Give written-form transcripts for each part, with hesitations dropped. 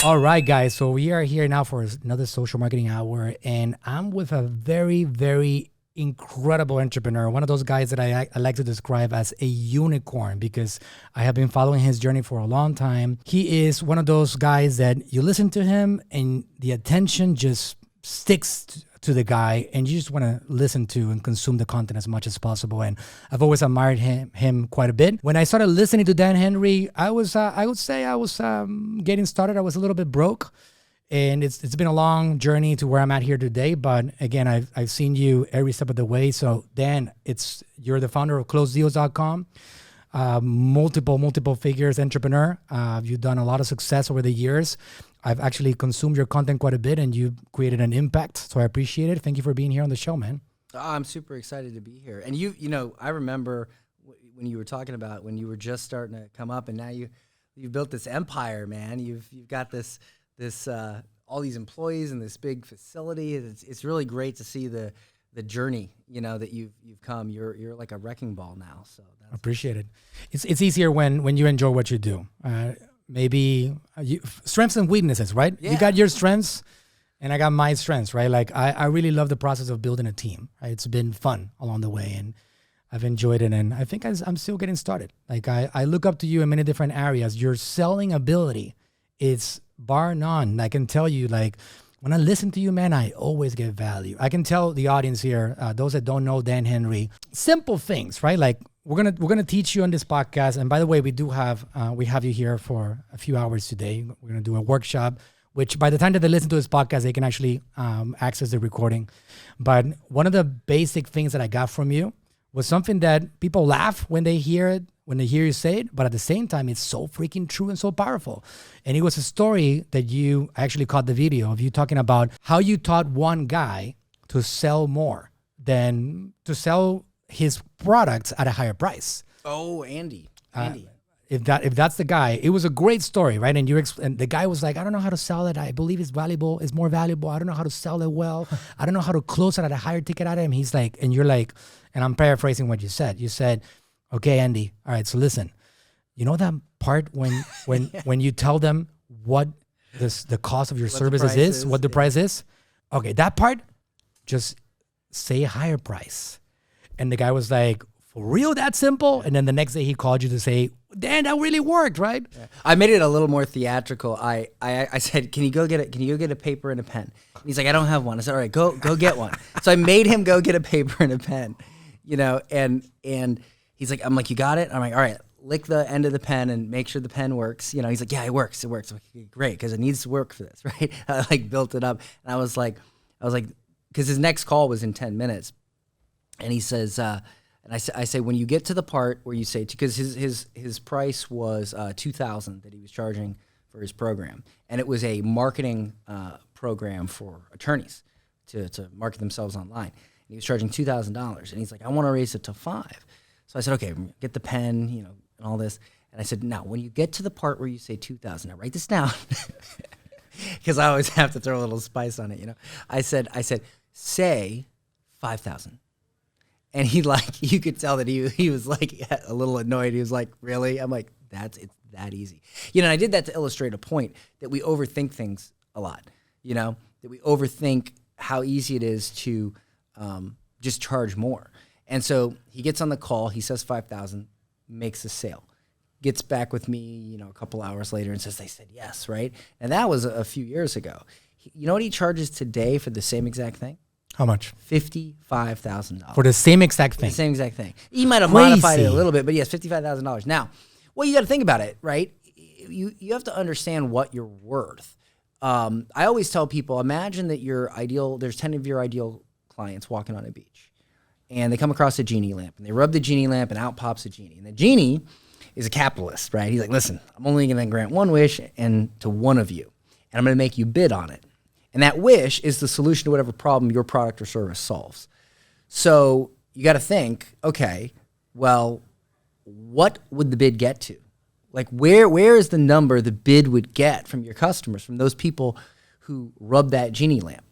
All right, guys. So we are here now for another social marketing hour, and I'm with a very, very incredible entrepreneur. One of those guys that I like to describe as a unicorn because I have been following his journey for a long time. He is one of those guys that you listen to him and the attention just sticks to the guy, and you just want to listen to and consume the content as much as possible. And I've always admired him quite a bit. When I started listening to Dan Henry, I would say I was getting started. I was a little bit broke, and it's been a long journey to where I'm at here today. But again, I've seen you every step of the way. So Dan, you're the founder of CloseDeals.com. Multiple figures entrepreneur. You've done a lot of success over the years. I've actually consumed your content quite a bit, and you've created an impact. So I appreciate it. Thank you for being here on the show, man. I'm super excited to be here. And you know, I remember when you were talking about when you were just starting to come up, and now you've built this empire, man. You've got this all these employees and this big facility. It's really great to see the journey, you know, that you've come. You're like a wrecking ball now. So I appreciate it. It's easier when you enjoy what you do. Maybe strengths and weaknesses, right? Yeah. You got your strengths and I got my strengths, right? Like I really love the process of building a team. Right? It's been fun along the way, and I've enjoyed it. And I think I'm still getting started. Like I look up to you in many different areas. Your selling ability is bar none. I can tell you, like, when I listen to you, man, I always get value. I can tell the audience here, those that don't know Dan Henry, simple things, right? Like we're gonna teach you on this podcast. And by the way, we have you here for a few hours today. We're gonna do a workshop, which by the time that they listen to this podcast, they can actually access the recording. But one of the basic things that I got from you was something that people laugh when they hear it, when they hear you say it, but at the same time, it's so freaking true and so powerful. And it was a story that you actually caught the video of you talking about how you taught one guy to sell more than to sell his products at a higher price. Oh, Andy. If that's the guy, it was a great story, right? And and the guy was like, I don't know how to sell it. I believe it's more valuable. I don't know how to sell it well. I don't know how to close it at a higher ticket item. He's like, and you're like, and I'm paraphrasing what you said. You said, okay, Andy, all right, so listen, you know that part when you tell them what the cost of your services is, what the price is? Okay, that part, just say a higher price. And the guy was like, for real, that simple? And then the next day he called you to say, Dan, that really worked, right? Yeah. I made it a little more theatrical. I said, can you go get a paper and a pen? And he's like, I don't have one. I said, all right, go get one. So I made him go get a paper and a pen, you know, and he's like, I'm like, you got it? I'm like, all right, lick the end of the pen and make sure the pen works. You know, he's like, yeah, it works. I'm like, okay, great, because it needs to work for this, right? I like built it up, and I was like, because his next call was in 10 minutes, and he says, and I say, when you get to the part where you say, because his price was $2,000 that he was charging for his program, and it was a marketing program for attorneys to market themselves online. And he was charging $2,000, and he's like, I want to raise it to $5,000. So I said, okay, get the pen, you know, and all this. And I said, now, when you get to the part where you say $2,000, now write this down, because I always have to throw a little spice on it, you know. I said, say $5,000. And he, like, you could tell that he was like a little annoyed. He was like, really? I'm like, it's that easy. You know, and I did that to illustrate a point that we overthink things a lot, you know, that we overthink how easy it is to just charge more. And so he gets on the call, he says $5,000, makes a sale, gets back with me, you know, a couple hours later and says, they said yes, right? And that was a few years ago. You know what he charges today for the same exact thing? How much? $55,000. For the same exact thing? The same exact thing. He might have modified it a little bit, but yes, $55,000. Now, well, you got to think about it, right? You have to understand what you're worth. I always tell people, imagine that there's 10 of your ideal clients walking on a beach, and they come across a genie lamp, and they rub the genie lamp, and out pops a genie. And the genie is a capitalist, right? He's like, listen, I'm only going to grant one wish and to one of you, and I'm going to make you bid on it. And that wish is the solution to whatever problem your product or service solves. So you got to think, okay, well, what would the bid get to? Like, where is the number the bid would get from your customers, from those people who rub that genie lamp?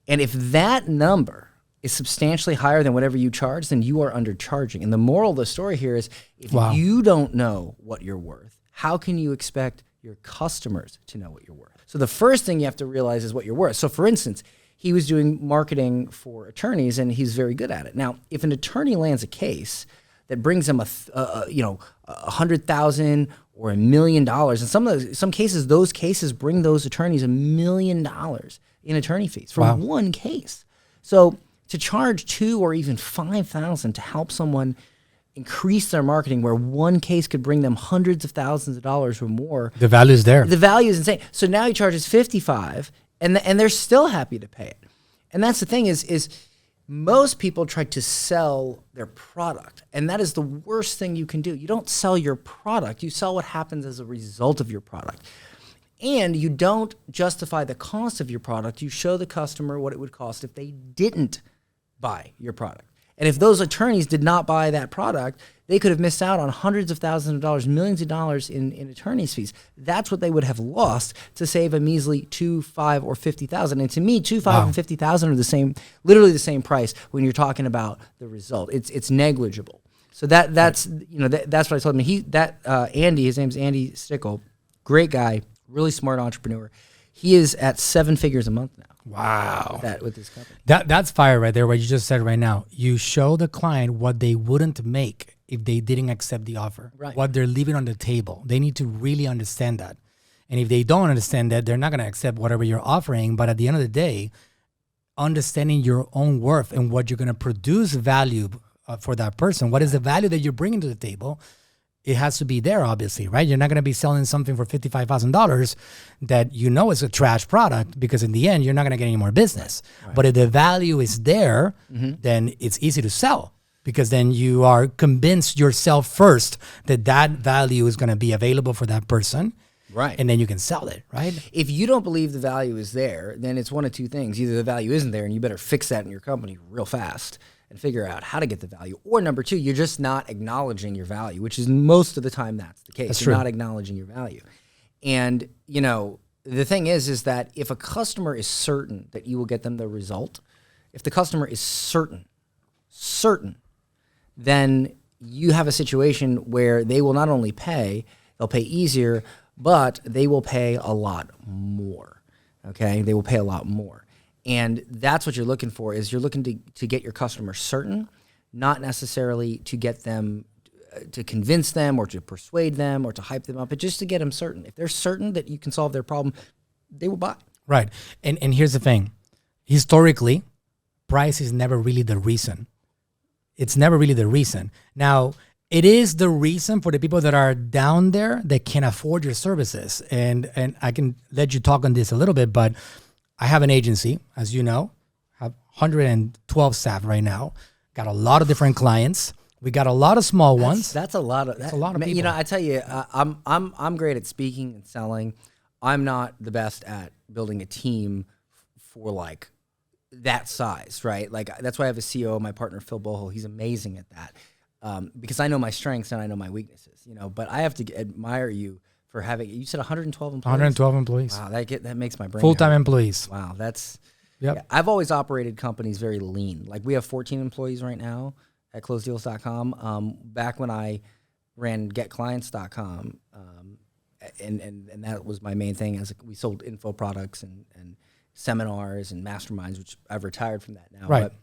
And if that number is substantially higher than whatever you charge, then you are undercharging. And the moral of the story here is, if you don't know what you're worth, how can you expect your customers to know what you're worth. So the first thing you have to realize is what you're worth. So for instance, he was doing marketing for attorneys, and he's very good at it. Now, if an attorney lands a case that brings him $100,000 or $1 million, and some cases, those cases bring those attorneys $1 million in attorney fees for one case. So to charge $2,000 or even $5,000 to help someone increase their marketing, where one case could bring them hundreds of thousands of dollars or more, the value is there. The value is insane. So now he charges $55,000, and they're still happy to pay it. And that's the thing is most people try to sell their product, and that is the worst thing you can do. You don't sell your product. You sell what happens as a result of your product. And you don't justify the cost of your product. You show the customer what it would cost if they didn't buy your product. And if those attorneys did not buy that product, they could have missed out on hundreds of thousands of dollars, millions of dollars in attorney's fees. That's what they would have lost to save a measly $2,000, $5,000, or $50,000. And to me, $2,000, $5,000, and $50,000 are the same, literally the same price when you're talking about the result. It's negligible. So that's what I told him. Andy, his name's Andy Stickle, great guy, really smart entrepreneur. He is at 7 figures a month now. Wow. With this company. That's fire right there, what you just said right now. You show the client what they wouldn't make if they didn't accept the offer, what they're leaving on the table. They need to really understand that. And if they don't understand that, they're not going to accept whatever you're offering. But at the end of the day, understanding your own worth and what you're going to produce value for that person, what is the value that you're bringing to the table, it has to be there, obviously, right? You're not going to be selling something for $55,000 that you know is a trash product, because in the end, you're not going to get any more business. Right. But if the value is there, then it's easy to sell, because then you are convinced yourself first that that value is going to be available for that person. Right. And then you can sell it, right? If you don't believe the value is there, then it's one of two things. Either the value isn't there and you better fix that in your company real fast and figure out how to get the value. Or number two, you're just not acknowledging your value, which is most of the time that's the case. You're not acknowledging your value. And, the thing is that if a customer is certain that you will get them the result, if the customer is certain, then you have a situation where they will not only pay, they'll pay easier, but they will pay a lot more, okay? They will pay a lot more. And that's what you're looking for, is you're looking to get your customer certain, not necessarily to get them, to convince them or to persuade them or to hype them up, but just to get them certain. If they're certain that you can solve their problem, they will buy. Right. And here's the thing. Historically, price is never really the reason. It's never really the reason. Now, it is the reason for the people that are down there that can afford your services. And I can let you talk on this a little bit, but I have an agency, as you know, have 112 staff right now. Got a lot of different clients. We got a lot of small ones. That's a lot of people. I tell you, I'm great at speaking and selling. I'm not the best at building a team for like that size, right? Like that's why I have a CEO, my partner Phil Bohol. He's amazing at that, because I know my strengths and I know my weaknesses. But I have to admire you for having. You said 112 employees. 112 employees. Wow, that makes my brain. Full-time employees. Wow, that's. Yep. Yeah, I've always operated companies very lean. Like we have 14 employees right now at closedeals.com. Back when I ran getclients.com, and that was my main thing. We sold info products and seminars and masterminds, which I've retired from that now. Right. But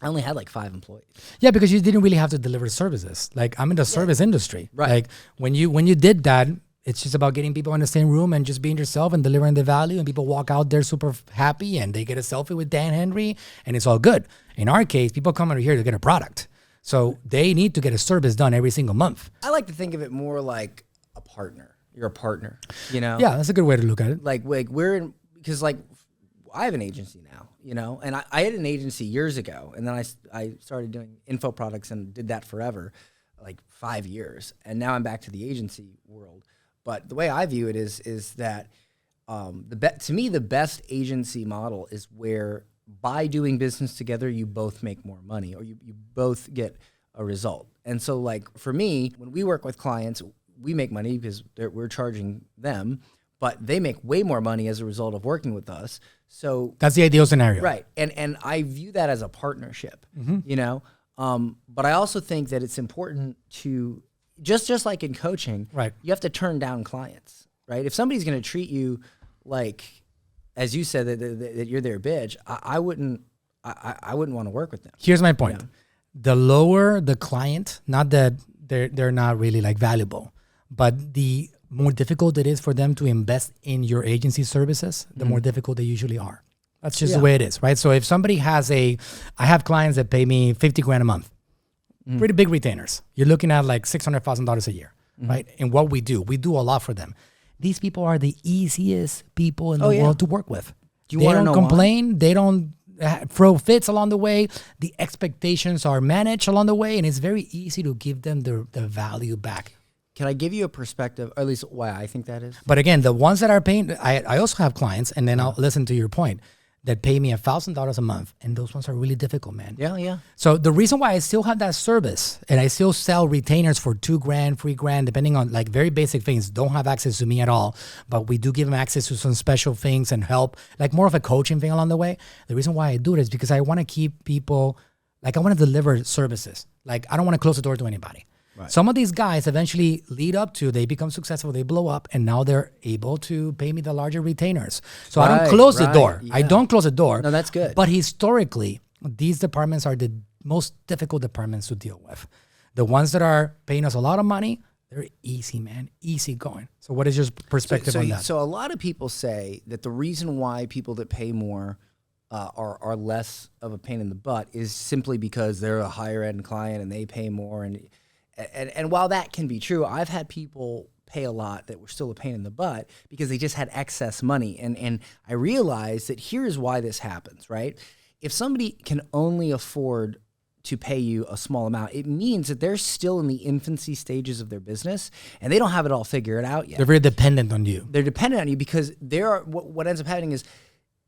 I only had like 5 employees. Yeah, because you didn't really have to deliver services. Like I'm in the service industry. Right. Like when you did that, it's just about getting people in the same room and just being yourself and delivering the value, and people walk out there super happy and they get a selfie with Dan Henry and it's all good. In our case, people come over here to get a product. So they need to get a service done every single month. I like to think of it more like a partner. You're a partner, Yeah, that's a good way to look at it. Like we're in, because like I have an agency now, and I had an agency years ago, and then I started doing info products and did that forever, like 5 years. And now I'm back to the agency world. But the way I view it is that to me, the best agency model is where by doing business together, you both make more money, or you both get a result. And so like for me, when we work with clients, we make money because we're charging them, but they make way more money as a result of working with us. So that's the ideal scenario. Right. And I view that as a partnership, but I also think that it's important to, just like in coaching, right, you have to turn down clients. right? If somebody's going to treat you like, as you said, that you're their bitch, I wouldn't want to work with them. Here's my point. The lower the client, not that they're not really like valuable, but the more difficult it is for them to invest in your agency services, the more difficult they usually are. That's just the way it is, right? So if somebody has I have clients that pay me $50,000 a month, pretty big retainers. You're looking at like $600,000 a year, right? And what we do a lot for them. These people are the easiest people in the world to work with. They don't complain. Why? They don't throw fits along the way. The expectations are managed along the way, and it's very easy to give them the value back. Can I give you a perspective, or at least why I think that is? But again, the ones that are paying, I also have clients, and then I'll listen to your point, that pay me $1,000 a month, and those ones are really difficult, man. Yeah. So the reason why I still have that service, and I still sell retainers for $2,000, $3,000, depending on like very basic things, don't have access to me at all, but we do give them access to some special things and help, like more of a coaching thing along the way. The reason why I do it is because I want to keep people, like I want to deliver services. Like I don't want to close the door to anybody. Right. Some of these guys eventually lead up to, they become successful, they blow up, and now they're able to pay me the larger retainers. So I don't close the door. Yeah. I don't close the door. No, that's good. But historically, these departments are the most difficult departments to deal with. The ones that are paying us a lot of money, they're easy, man, easy going. So what is your perspective on that? So a lot of people say that the reason why people that pay more are less of a pain in the butt is simply because they're a higher end client and they pay more. And while that can be true, I've had people pay a lot that were still a pain in the butt because they just had excess money. And I realized that here's why this happens, right? If somebody can only afford to pay you a small amount, it means that they're still in the infancy stages of their business and they don't have it all figured out yet. They're very dependent on you. They're dependent on you because what ends up happening is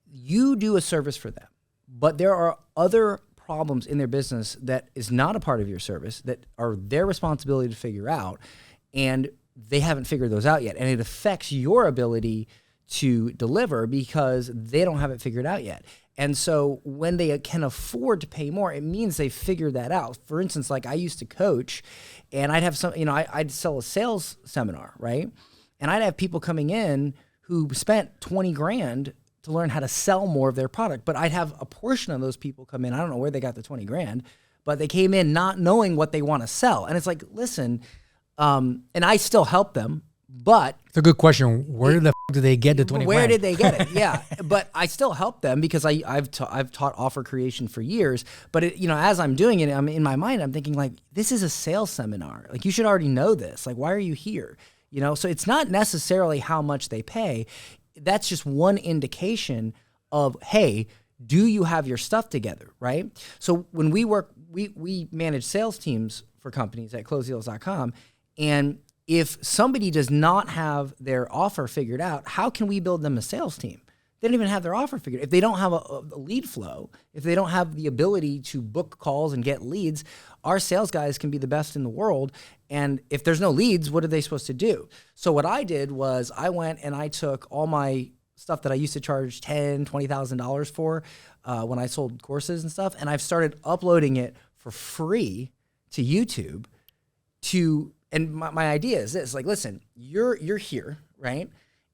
you do a service for them, but there are other problems in their business that is not a part of your service that are their responsibility to figure out, and they haven't figured those out yet, and it affects your ability to deliver because they don't have it figured out yet. And so when they can afford to pay more, it means they figured that out. For instance, like I used to coach, and I'd have I'd sell a sales seminar, right? And I'd have people coming in who spent $20,000 to learn how to sell more of their product. But I'd have a portion of those people come in. I don't know where they got the $20,000, but they came in not knowing what they want to sell. And it's like, listen, and I still help them, but it's a good question. Where the f do they get the $20,000? Where did they get it? Yeah, but I still help them because I've taught offer creation for years. But as I'm doing it, I'm in my mind, I'm thinking like, this is a sales seminar. Like you should already know this. Like, why are you here? So it's not necessarily how much they pay. That's just one indication of, hey, do you have your stuff together, right? So when we work, we manage sales teams for companies at closedeals.com, and if somebody does not have their offer figured out, how can we build them a sales team? They don't even have their offer figured out. If they don't have a lead flow, if they don't have the ability to book calls and get leads, our sales guys can be the best in the world. And if there's no leads, what are they supposed to do? So what I did was I went and I took all my stuff that I used to charge $10,000, $20,000 for when I sold courses and stuff, and I've started uploading it for free to YouTube. And my idea is this: like, listen, you're here, right?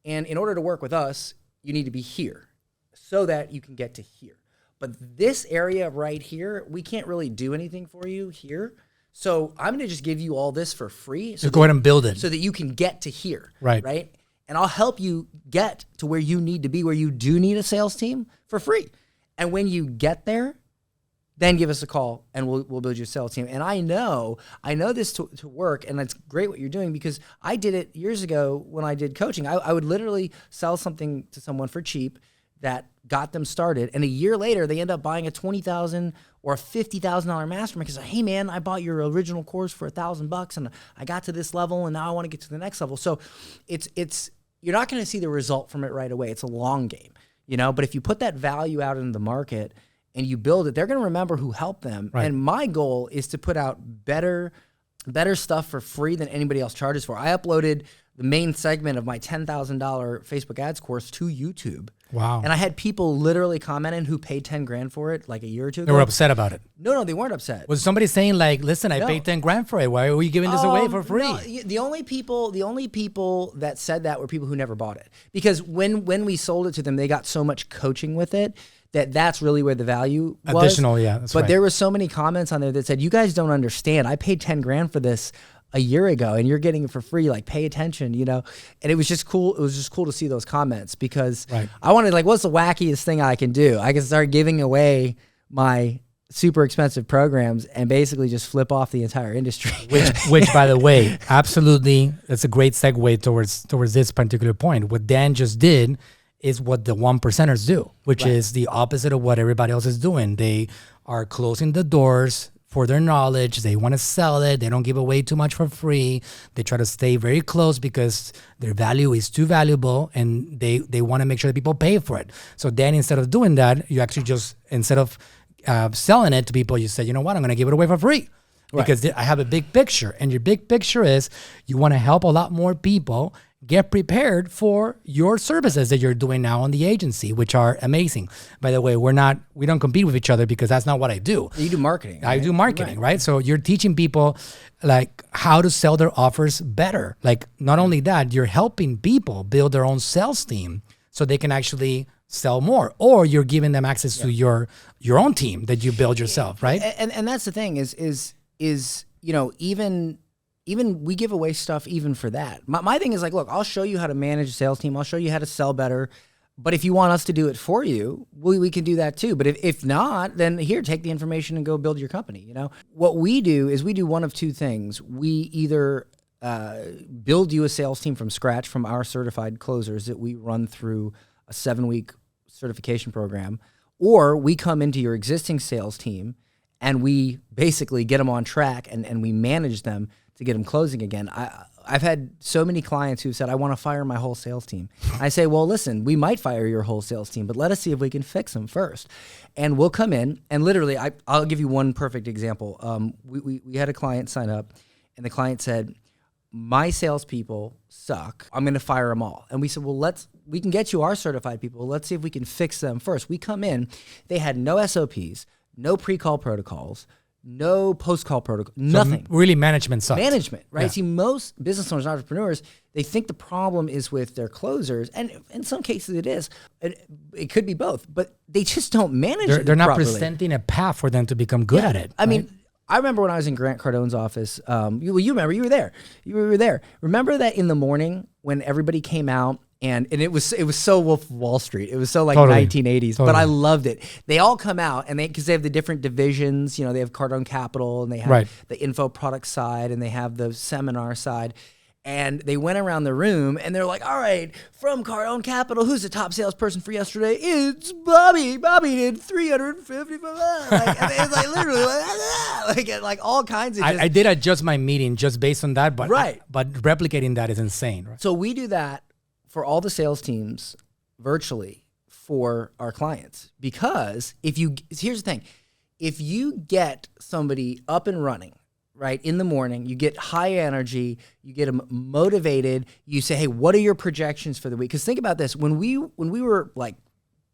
And in order to work with us, you need to be here so that you can get to here. But this area right here, we can't really do anything for you here. So I'm going to just give you all this for free. So go ahead and build it. So that you can get to here. Right. Right. And I'll help you get to where you need to be, where you do need a sales team for free. And when you get there, then give us a call and we'll build you a sales team. And I know this to work, and it's great what you're doing because I did it years ago when I did coaching. I would literally sell something to someone for cheap that got them started, and a year later they end up buying a $20,000 or a $50,000 mastermind because, hey man, I bought your original course for $1,000 and I got to this level and now I want to get to the next level. So it's you're not going to see the result from it right away. It's a long game, but if you put that value out in the market and you build it, they're going to remember who helped them. Right. And my goal is to put out better stuff for free than anybody else charges for. I uploaded the main segment of my $10,000 Facebook ads course to YouTube. Wow. And I had people literally commenting who paid 10 grand for it like a year or two ago. They were upset about it. No, they weren't upset. Was somebody saying like, listen, I paid 10 grand for it. Why are we giving this away for free? No, the only people that said that were people who never bought it. Because when we sold it to them, they got so much coaching with it that's really where the value was. Additional, yeah. That's but right. there were so many comments on there that said, you guys don't understand. I paid 10 grand for this a year ago and you're getting it for free. Like, pay attention, you know? And it was just cool. It was just cool to see those comments because I wanted, like, what's the wackiest thing I can do? I can start giving away my super expensive programs and basically just flip off the entire industry. Which by the way, absolutely, that's a great segue towards this particular point. What Dan just did is what the 1%ers do, which is the opposite of what everybody else is doing. They are closing the doors for their knowledge. They want to sell it. They don't give away too much for free. They try to stay very close because their value is too valuable and they want to make sure that people pay for it. So then instead of doing that, you actually just, instead of selling it to people, you say, you know what, I'm going to give it away for free. Because I have a big picture. And your big picture is you want to help a lot more people get prepared for your services that you're doing now on the agency, which are amazing. By the way, we don't compete with each other because that's not what I do. You do marketing. I do marketing, right? So you're teaching people like how to sell their offers better. Like, not only that, you're helping people build their own sales team so they can actually sell more, or you're giving them access to your own team that you build yourself, right? And that's the thing is you know, even we give away stuff even for that. My thing is like, look, I'll show you how to manage a sales team. I'll show you how to sell better. But if you want us to do it for you, we can do that too. But if not, then here, take the information and go build your company. You know, what we do is we do one of two things. We either build you a sales team from scratch from our certified closers that we run through a 7-week certification program, or we come into your existing sales team and we basically get them on track and we manage them to get them closing again. I've had so many clients who've said, I want to fire my whole sales team. I say, well, listen, we might fire your whole sales team, but let us see if we can fix them first. And we'll come in and literally, I'll give you one perfect example. We had a client sign up and the client said, my salespeople suck. I'm going to fire them all. And we said, well, we can get you our certified people. Let's see if we can fix them first. We come in, they had no SOPs, no pre-call protocols, no post-call protocol, nothing. So really management sucks. Management, right? Yeah. See, most business owners and entrepreneurs, they think the problem is with their closers, and in some cases it is. It could be both, but they just don't manage it They're not properly. presenting a path for them to become good at it. I mean, I remember when I was in Grant Cardone's office. You remember, you were there. You were there. Remember that in the morning when everybody came out and it was so Wolf of Wall Street. It was so like 1980s, but I loved it. They all come out and because they have the different divisions. You know, they have Cardone Capital and they have the info product side and they have the seminar side. And they went around the room and they're like, all right, from Cardone Capital, who's the top salesperson for yesterday? It's Bobby. Bobby did 355. And it's like literally like all kinds of I did adjust my meeting just based on that, but but replicating that is insane. Right? So we do that for all the sales teams virtually for our clients. Because here's the thing, if you get somebody up and running, right, in the morning, you get high energy, you get them motivated, you say, hey, what are your projections for the week? Because think about this, when we were like,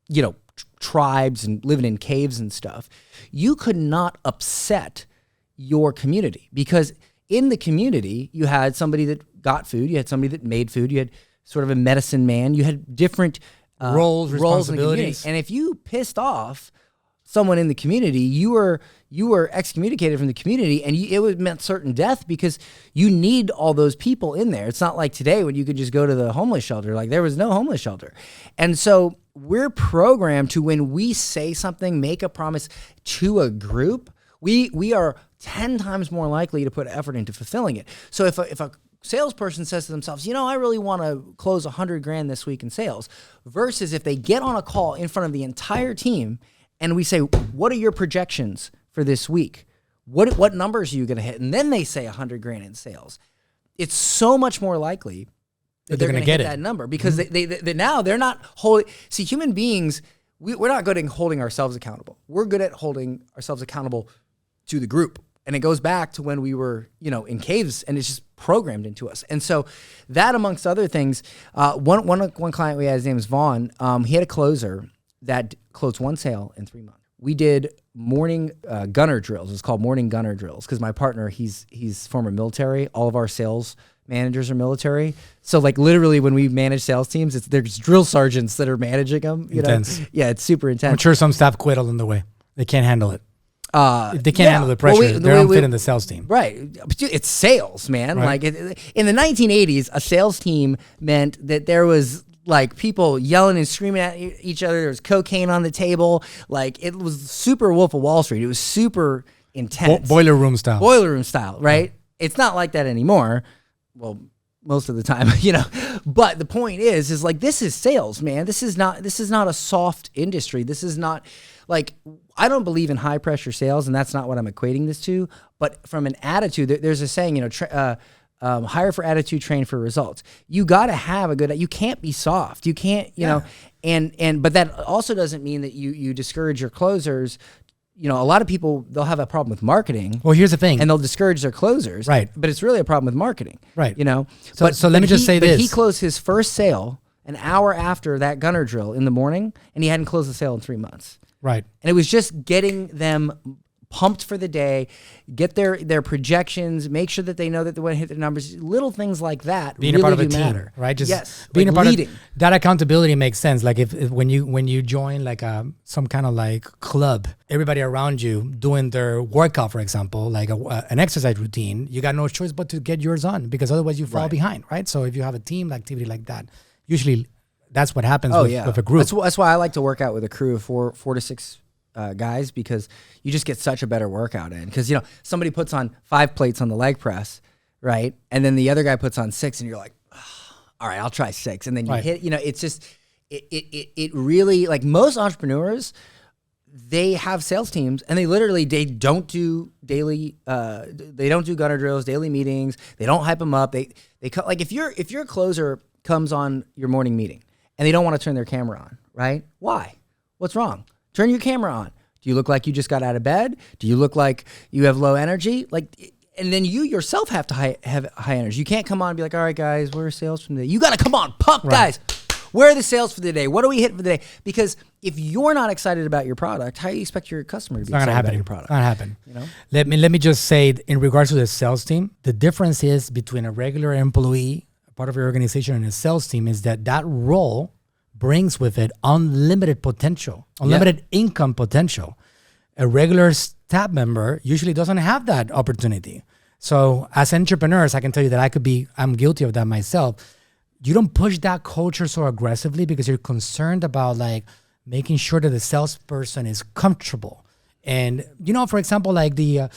you know, tribes and living in caves and stuff, you could not upset your community because in the community, you had somebody that got food, you had somebody that made food, you had sort of a medicine man, you had different roles, responsibilities. And if you pissed off someone in the community, you were excommunicated from the community, and it meant certain death because you need all those people in there. It's not like today when you could just go to the homeless shelter. Like there was no homeless shelter. And so we're programmed to, when we say something, make a promise to a group, we are 10 times more likely to put effort into fulfilling it. So if a salesperson says to themselves, you know, I really want to close $100,000 this week in sales, versus if they get on a call in front of the entire team and we say, what are your projections for this week? What numbers are you going to hit? And then they say $100,000 in sales. It's so much more likely that they're going to get that number because they now they're not holding. See, human beings, we're not good at holding ourselves accountable. We're good at holding ourselves accountable to the group. And it goes back to when we were, in caves, and it's just programmed into us. And so that, amongst other things, one client we had, his name is Vaughn. He had a closer that closed one sale in 3 months. We did morning gunner drills. It's called morning gunner drills because my partner, he's former military. All of our sales managers are military. So like literally when we manage sales teams, there's drill sergeants that are managing them. Intense. Yeah, it's super intense. I'm sure some staff quit along the way. They can't handle it. If they can't handle the pressure, they're unfit in the sales team. Right. But it's sales, man. Right. Like in the 1980s, a sales team meant that there was like people yelling and screaming at each other. There was cocaine on the table. Like it was super Wolf of Wall Street. It was super intense. Boiler room style. Boiler room style, right? It's not like that anymore. Well, most of the time, But the point is like this is sales, man. This is not a soft industry. This is not like, I don't believe in high pressure sales, and that's not what I'm equating this to. But from an attitude, there's a saying, hire for attitude, train for results. You got to have a good. You can't be soft. You can't, but that also doesn't mean that you discourage your closers. A lot of people, they'll have a problem with marketing. Well, here's the thing. And they'll discourage their closers. Right. But it's really a problem with marketing. Right. So let me just say this. He closed his first sale an hour after that gunner drill in the morning, and he hadn't closed the sale in 3 months. Right. And it was just getting them pumped for the day, get their projections, make sure that they know that they want to hit their numbers. Little things like that being really a part of a do team, matter. right? Just yes, being like a part leading. of that accountability makes sense. Like if when you join like some kind of like club, everybody around you doing their workout, for example, like an exercise routine, you got no choice but to get yours on because otherwise you fall behind, right? So if you have a team activity like that, usually that's what happens with a group. That's why I like to work out with a crew of four to six guys, because you just get such a better workout in. Because somebody puts on 5 plates on the leg press, right, and then the other guy puts on 6, and you're like, oh, all right, I'll try 6, and then you hit. It's just it really, like, most entrepreneurs, they have sales teams, and they don't do daily they don't do gunner drills, daily meetings. They don't hype them up. They like if your closer comes on your morning meeting and they don't want to turn their camera on, right? Why? What's wrong? Turn your camera on. Do you look like you just got out of bed? Do you look like you have low energy? Like, and then you yourself have to have high energy. You can't come on and be like, all right, guys, where are sales from today? You got to come on, pump, guys. Where are the sales for the day? What do we hit for the day? Because if you're not excited about your product, how do you expect your customer to be excited about your product? It's not going to happen. Let me just say, in regards to the sales team, the difference is between a regular employee, part of your organization, and a sales team is that role brings with it unlimited potential, unlimited income potential. A regular staff member usually doesn't have that opportunity. So as entrepreneurs, I can tell you that I'm guilty of that myself. You don't push that culture so aggressively because you're concerned about like making sure that the salesperson is comfortable. And for example, like you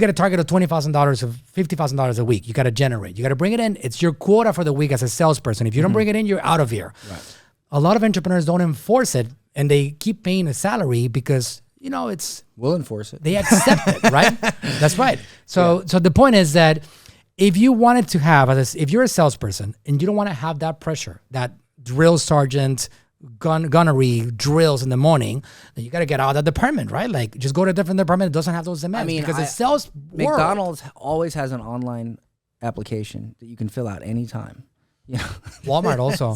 got a target of $20,000 of $50,000 a week. You got to generate. You got to bring it in. It's your quota for the week as a salesperson. If you don't bring it in, you're out of here. Right. A lot of entrepreneurs don't enforce it, and they keep paying a salary because we'll enforce it. They accept it, right? That's right. So the point is that if you wanted to have, if you're a salesperson and you don't want to have that pressure, that drill sergeant gunnery drills in the morning, then you got to get out of that department, right? Like just go to a different department that doesn't have those demands. Because the sales McDonald's always has an online application that you can fill out anytime. Walmart also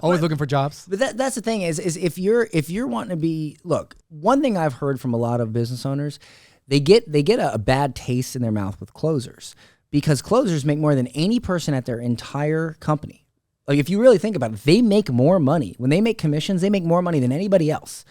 always looking for jobs. But that's the thing is if you're wanting to be, look, one thing I've heard from a lot of business owners, they get a bad taste in their mouth with closers because closers make more than any person at their entire company. Like if you really think about it, they make more money. When they make commissions, they make more money than anybody else.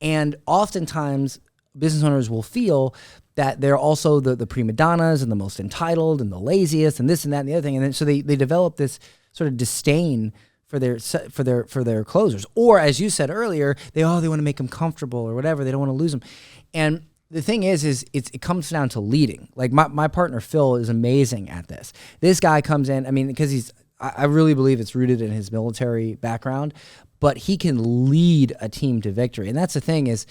And oftentimes business owners will feel that they're also the prima donnas and the most entitled and the laziest and this and that and the other thing. And then so they develop this sort of disdain for their closers. Or as you said earlier, they want to make them comfortable or whatever. They don't want to lose them. And the thing is it comes down to leading. Like my partner Phil is amazing at this. This guy comes in, because I really believe it's rooted in his military background, but he can lead a team to victory. And that's the thing is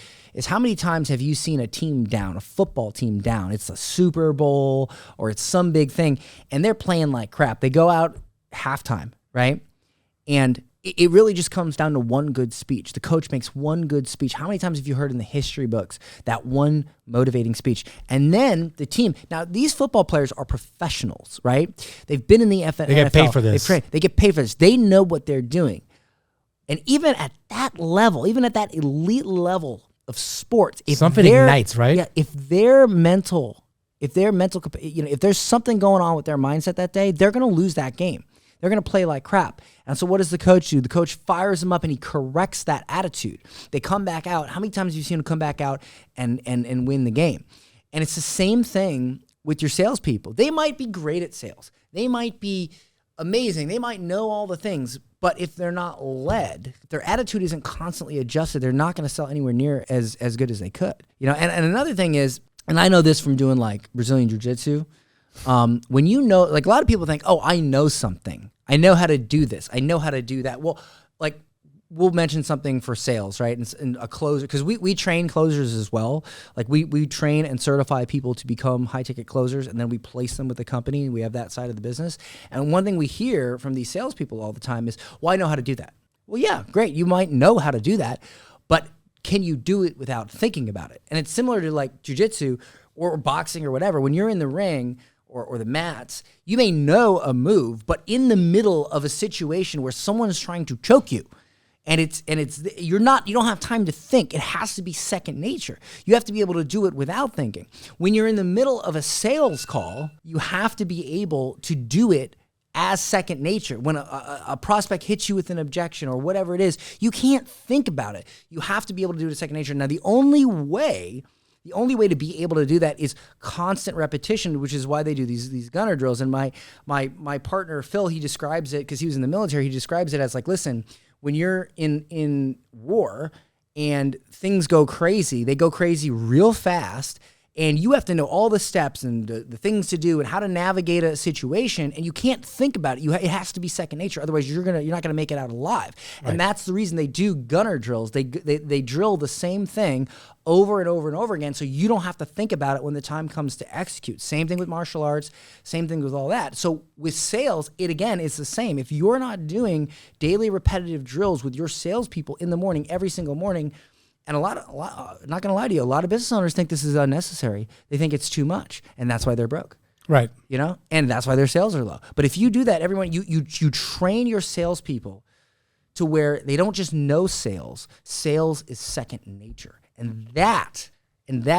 how many times have you seen a team down, a football team down? It's a Super Bowl or it's some big thing, and they're playing like crap. They go out halftime, right? And it really just comes down to one good speech. The coach makes one good speech. How many times have you heard in the history books that one motivating speech? And then the team. Now, these football players are professionals, right? They've been in the NFL. They get paid for this. They get paid for this. They know what they're doing. And even at that level, even at that elite level of sports, if something ignites, right? Yeah, if their mental, if there's something going on with their mindset that day, they're going to lose that game. They're going to play like crap. And so what does the coach do? The coach fires them up and he corrects that attitude. They come back out. How many times have you seen them come back out and win the game? And it's the same thing with your salespeople. They might be great at sales. They might be amazing. They might know all the things. But if they're not led, if their attitude isn't constantly adjusted, they're not going to sell anywhere near as good as they could. And another thing is, and I know this from doing like Brazilian Jiu-Jitsu, when you know, like a lot of people think, oh, I know something. I know how to do this. I know how to do that. Well, like we'll mention something for sales, right? And a closer, because we train closers as well. Like we train and certify people to become high ticket closers, and then we place them with the company, and we have that side of the business. And one thing we hear from these salespeople all the time is, well, I know how to do that. Well, yeah, great. You might know how to do that, but can you do it without thinking about it? And it's similar to like jiu-jitsu or boxing or whatever. When you're in the ring, or the mats, you may know a move, but in the middle of a situation where someone's trying to choke you, and you don't have time to think. It has to be second nature. You have to be able to do it without thinking. When you're in the middle of a sales call, you have to be able to do it as second nature. When a prospect hits you with an objection or whatever it is, you can't think about it. You have to be able to do it as second nature. Now, the only way to be able to do that is constant repetition, which is why they do these gunner drills. And my partner, Phil, he describes it, because he was in the military, he describes it as like, listen, when you're in war and things go crazy, they go crazy real fast, and you have to know all the steps and the things to do and how to navigate a situation, and you can't think about it. It has to be second nature. Otherwise, you're not gonna make it out alive. Right. And that's the reason they do gunner drills. They drill the same thing over and over and over again, so you don't have to think about it when the time comes to execute. Same thing with martial arts. Same thing with all that. So with sales, it again is the same. If you're not doing daily repetitive drills with your salespeople in the morning, every single morning. And a lot, not going to lie to you, a lot of business owners think this is unnecessary. They think it's too much, and that's why they're broke. Right. And that's why their sales are low. But if you do that, everyone, you train your salespeople to where they don't just know sales. Sales is second nature, and that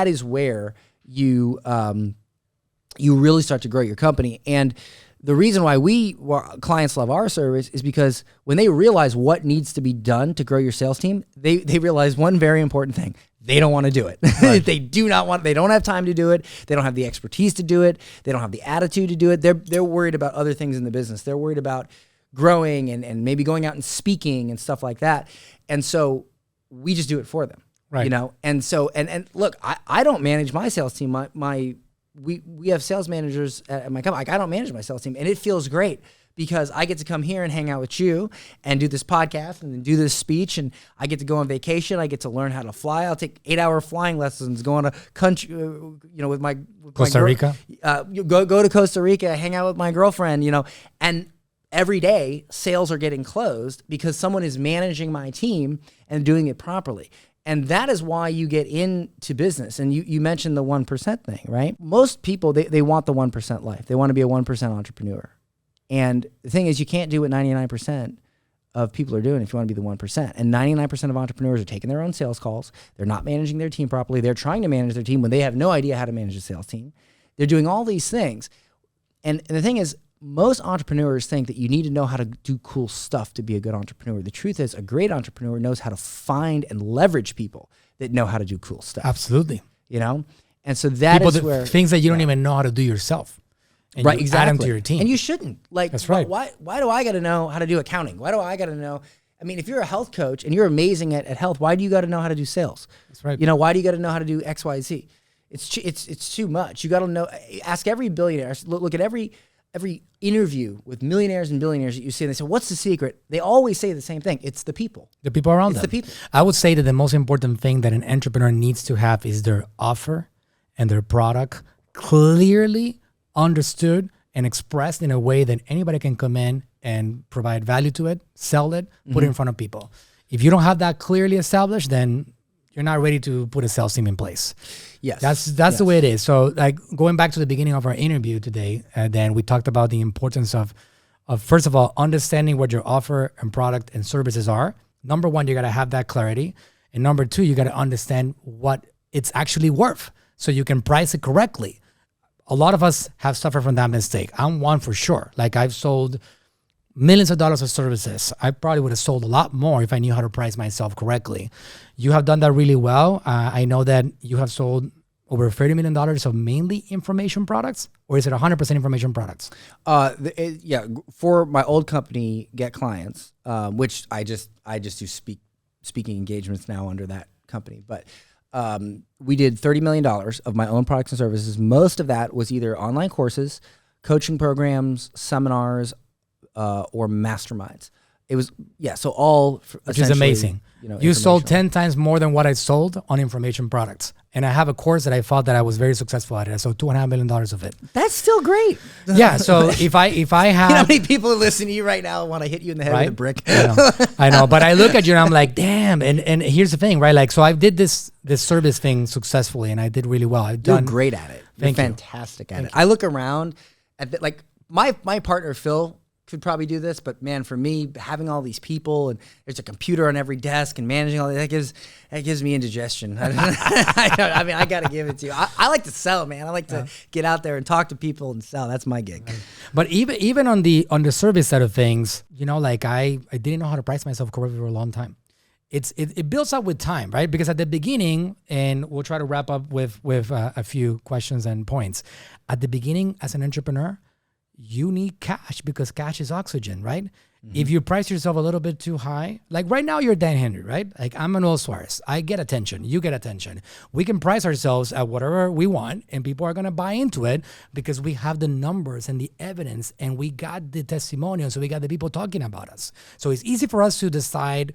is where you really start to grow your company. And the reason why clients love our service is because when they realize what needs to be done to grow your sales team, they realize one very important thing. They don't want to do it. Right. They don't have time to do it. They don't have the expertise to do it. They don't have the attitude to do it. They're worried about other things in the business. They're worried about growing and maybe going out and speaking and stuff like that. And so we just do it for them. Right. And so, and look, I don't manage my sales team. We have sales managers at my company. Like, I don't manage my sales team, and it feels great because I get to come here and hang out with you and do this podcast and then do this speech, and I get to go on vacation. I get to learn how to fly. I'll take 8-hour flying lessons, go on a country, with Costa Rica. Go to Costa Rica, hang out with my girlfriend, and every day sales are getting closed because someone is managing my team and doing it properly. And that is why you get into business. And you mentioned the 1% thing, right? Most people, they want the 1% life. They want to be a 1% entrepreneur. And the thing is, you can't do what 99% of people are doing if you want to be the 1%. And 99% of entrepreneurs are taking their own sales calls. They're not managing their team properly. They're trying to manage their team when they have no idea how to manage a sales team. They're doing all these things. And the thing is, most entrepreneurs think that you need to know how to do cool stuff to be a good entrepreneur. The truth is, a great entrepreneur knows how to find and leverage people that know how to do cool stuff. Absolutely. And so that people is where things that you don't even know how to do yourself. And right, you exactly. add them to your team. And you shouldn't. Like, that's right. Why do I got to know how to do accounting? Why do I got to know? I mean, if you're a health coach and you're amazing at health, why do you got to know how to do sales? That's right. Why do you got to know how to do X, Y, Z? It's too much. You got to know. Ask every billionaire. Look at every interview with millionaires and billionaires that you see, and they say, what's the secret? They always say the same thing. It's the people. The people around them. It's the people. I would say that the most important thing that an entrepreneur needs to have is their offer and their product clearly understood and expressed in a way that anybody can come in and provide value to it, sell it, put it in front of people. If you don't have that clearly established, then you're not ready to put a sales team in place. Yes. That's the way it is. So like going back to the beginning of our interview today, then we talked about the importance of first of all, understanding what your offer and product and services are. Number one, you got to have that clarity. And number two, you got to understand what it's actually worth so you can price it correctly. A lot of us have suffered from that mistake. I'm one for sure. Like I've sold millions of dollars of services. I probably would have sold a lot more if I knew how to price myself correctly. You have done that really well. I know that you have sold over $30 million of mainly information products, or is it 100% information products? For my old company, Get Clients, which I just do speaking engagements now under that company. But we did $30 million of my own products and services. Most of that was either online courses, coaching programs, seminars, or masterminds. It was, so all. Which is amazing. You sold 10 times more than what I sold on information products. And I have a course that I thought that I was very successful at it. I sold $2.5 million of it. That's still great. Yeah. So if I have, you know how many people listening to you right now want to hit you in the head with a brick? I know. But I look at you and I'm like, damn. And here's the thing, right? Like, so I did this service thing successfully and I did really well. You're great at it. You're fantastic at it. I look around at like my partner, Phil, could probably do this, but man, for me, having all these people and there's a computer on every desk and managing all that gives me indigestion. I mean, I got to give it to you. I like to sell, man. I like to get out there and talk to people and sell. That's my gig. But even on the service side of things, like I didn't know how to price myself correctly for a long time. It builds up with time, right? Because at the beginning, and we'll try to wrap up with a few questions and points. At the beginning, as an entrepreneur, you need cash because cash is oxygen, right? Mm-hmm. If you price yourself a little bit too high, like right now you're Dan Henry, right? Like I'm Manuel Suarez. I get attention. You get attention. We can price ourselves at whatever we want and people are going to buy into it because we have the numbers and the evidence and we got the testimonials. So we got the people talking about us. So it's easy for us to decide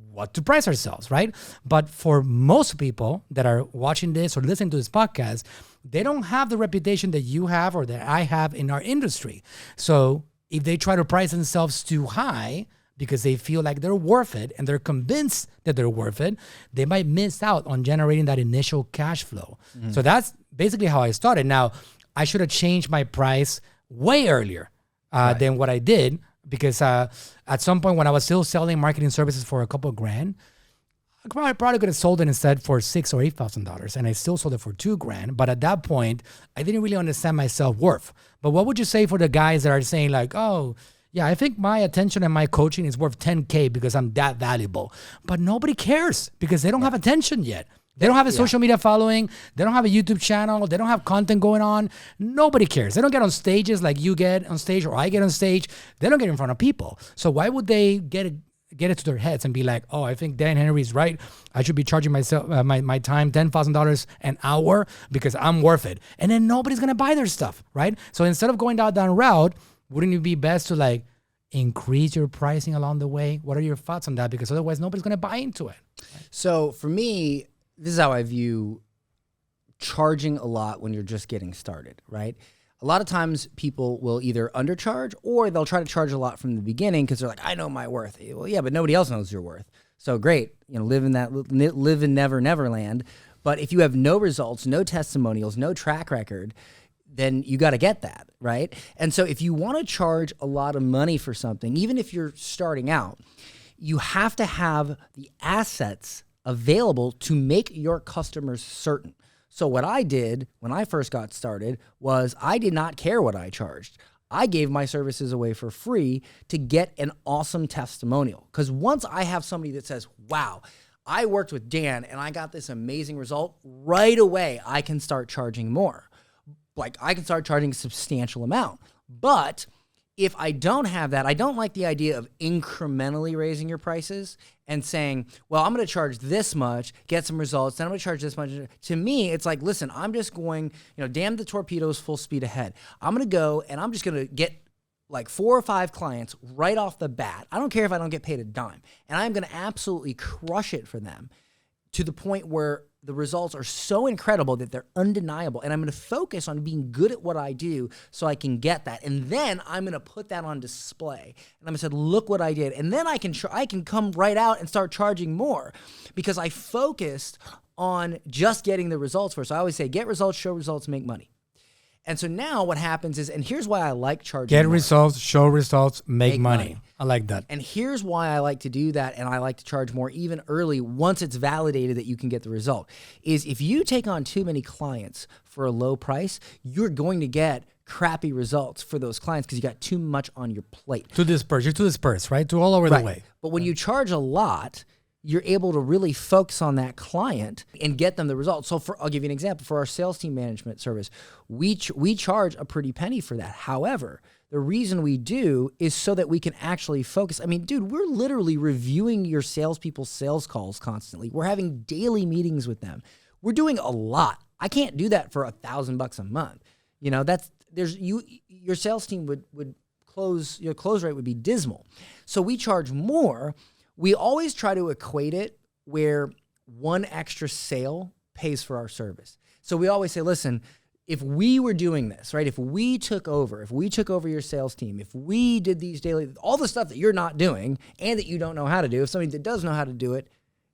what to price ourselves, right? But for most people that are watching this or listening to this podcast, they don't have the reputation that you have or that I have in our industry. So if they try to price themselves too high because they feel like they're worth it and they're convinced that they're worth it, they might miss out on generating that initial cash flow. Mm-hmm. So that's basically how I started. Now, I should have changed my price way earlier than what I did because at some point when I was still selling marketing services for a couple of grand, I probably could have sold it instead for $6,000 or $8,000, and I still sold it for $2,000. But at that point, I didn't really understand my self-worth. But what would you say for the guys that are saying like, oh, yeah, I think my attention and my coaching is worth $10K because I'm that valuable. But nobody cares because they don't have attention yet. They don't have a social media following. They don't have a YouTube channel. They don't have content going on. Nobody cares. They don't get on stages like you get on stage or I get on stage. They don't get in front of people. So why would they get it to their heads and be like, oh, I think Dan Henry is right. I should be charging myself my time $10,000 an hour because I'm worth it. And then nobody's going to buy their stuff, right? So instead of going down that route, wouldn't it be best to like increase your pricing along the way? What are your thoughts on that? Because otherwise nobody's going to buy into it. Right? So for me, this is how I view charging a lot when you're just getting started, right? A lot of times people will either undercharge or they'll try to charge a lot from the beginning because they're like, I know my worth. Well, yeah, but nobody else knows your worth. So great, live in never land. But if you have no results, no testimonials, no track record, then you got to get that, right? And so if you want to charge a lot of money for something, even if you're starting out, you have to have the assets available to make your customers certain. So what I did when I first got started was I did not care what I charged. I gave my services away for free to get an awesome testimonial. Because once I have somebody that says, wow, I worked with Dan and I got this amazing result, right away I can start charging more. Like I can start charging a substantial amount. But if I don't have that, I don't like the idea of incrementally raising your prices and saying, well, I'm going to charge this much, get some results, then I'm going to charge this much. To me, it's like, listen, I'm just going, damn the torpedoes, full speed ahead. I'm going to go and I'm just going to get like 4 or 5 clients right off the bat. I don't care if I don't get paid a dime. And I'm going to absolutely crush it for them to the point where the results are so incredible that they're undeniable. And I'm going to focus on being good at what I do so I can get that. And then I'm going to put that on display. And I'm going to say, look what I did. And then I can come right out and start charging more because I focused on just getting the results first. So I always say, get results, show results, make money. And so now what happens is, and here's why I like charging Get more. results, show results, make money. I like that. And here's why I like to do that, and I like to charge more even early once it's validated that you can get the result, is if you take on too many clients for a low price, you're going to get crappy results for those clients because you got too much on your plate. You're too dispersed, right? To all over the way. But when you charge a lot, you're able to really focus on that client and get them the results. So I'll give you an example. For our sales team management service, we charge a pretty penny for that. However, the reason we do is so that we can actually focus. I mean, dude, we're literally reviewing your salespeople's sales calls constantly. We're having daily meetings with them. We're doing a lot. I can't do that for $1,000 a month. You know, your sales team would close, your close rate would be dismal. So we charge more. We always try to equate it where one extra sale pays for our service. So we always say, listen, if we were doing this, right? If we took over your sales team, if we did these daily, all the stuff that you're not doing and that you don't know how to do, if somebody that does know how to do it,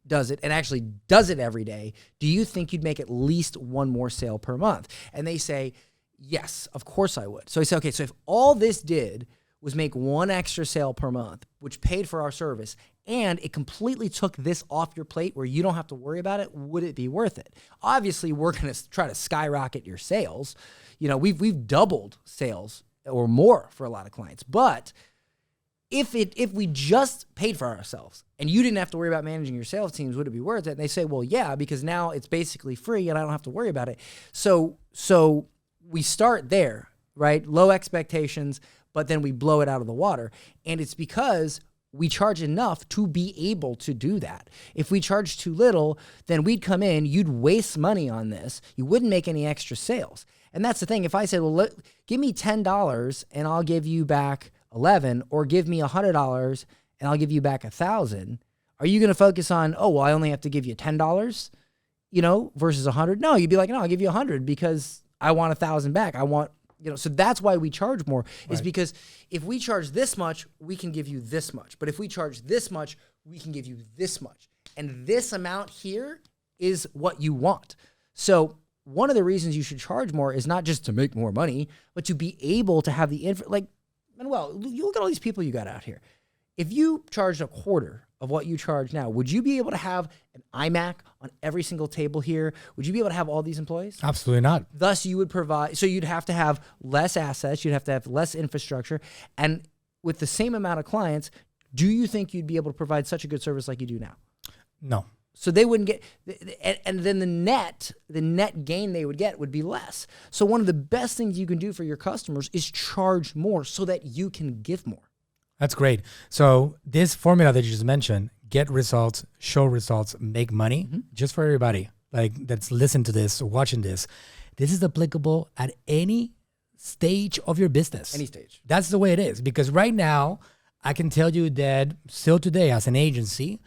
does it and actually does it every day, do you think you'd make at least one more sale per month? And they say, yes, of course I would. So I say, okay, so if all this did was make one extra sale per month, which paid for our service, and it completely took this off your plate where you don't have to worry about it, would it be worth it? Obviously, we're going to try to skyrocket your sales. You know, we've doubled sales or more for a lot of clients. But if we just paid for ourselves and you didn't have to worry about managing your sales teams, would it be worth it? And they say, well, yeah, because now it's basically free and I don't have to worry about it. So we start there, right? Low expectations, but then we blow it out of the water. And it's because we charge enough to be able to do that. If we charge too little, then we'd come in, you'd waste money on this. You wouldn't make any extra sales. And that's the thing. If I said, well, give me $10 and I'll give you back 11, or give me $100 and I'll give you back 1,000, are you going to focus on, oh, well, I only have to give you $10, you know, versus 100? No, you'd be like, no, I'll give you 100 because I want 1,000 back. I want, you know, so that's why we charge more, is because if we charge this much, we can give you this much. But if we charge this much, we can give you this much. And this amount here is what you want. So one of the reasons you should charge more is not just to make more money, but to be able to have the like, Manuel, you look at all these people you got out here. If you charged a quarter of what you charge now, would you be able to have an iMac on every single table here? Would you be able to have all these employees? Absolutely not. Thus, you would provide, so you'd have to have less assets, you'd have to have less infrastructure, and with the same amount of clients, do you think you'd be able to provide such a good service like you do now? No. So they wouldn't get, and then the net gain they would get would be less. So one of the best things you can do for your customers is charge more so that you can give more. That's great. So this formula that you just mentioned, get results, show results, make money, just for everybody like that's listening to this or watching this, this is applicable at any stage of your business. Any stage. That's the way it is. Because right now, I can tell you that still today as an agency,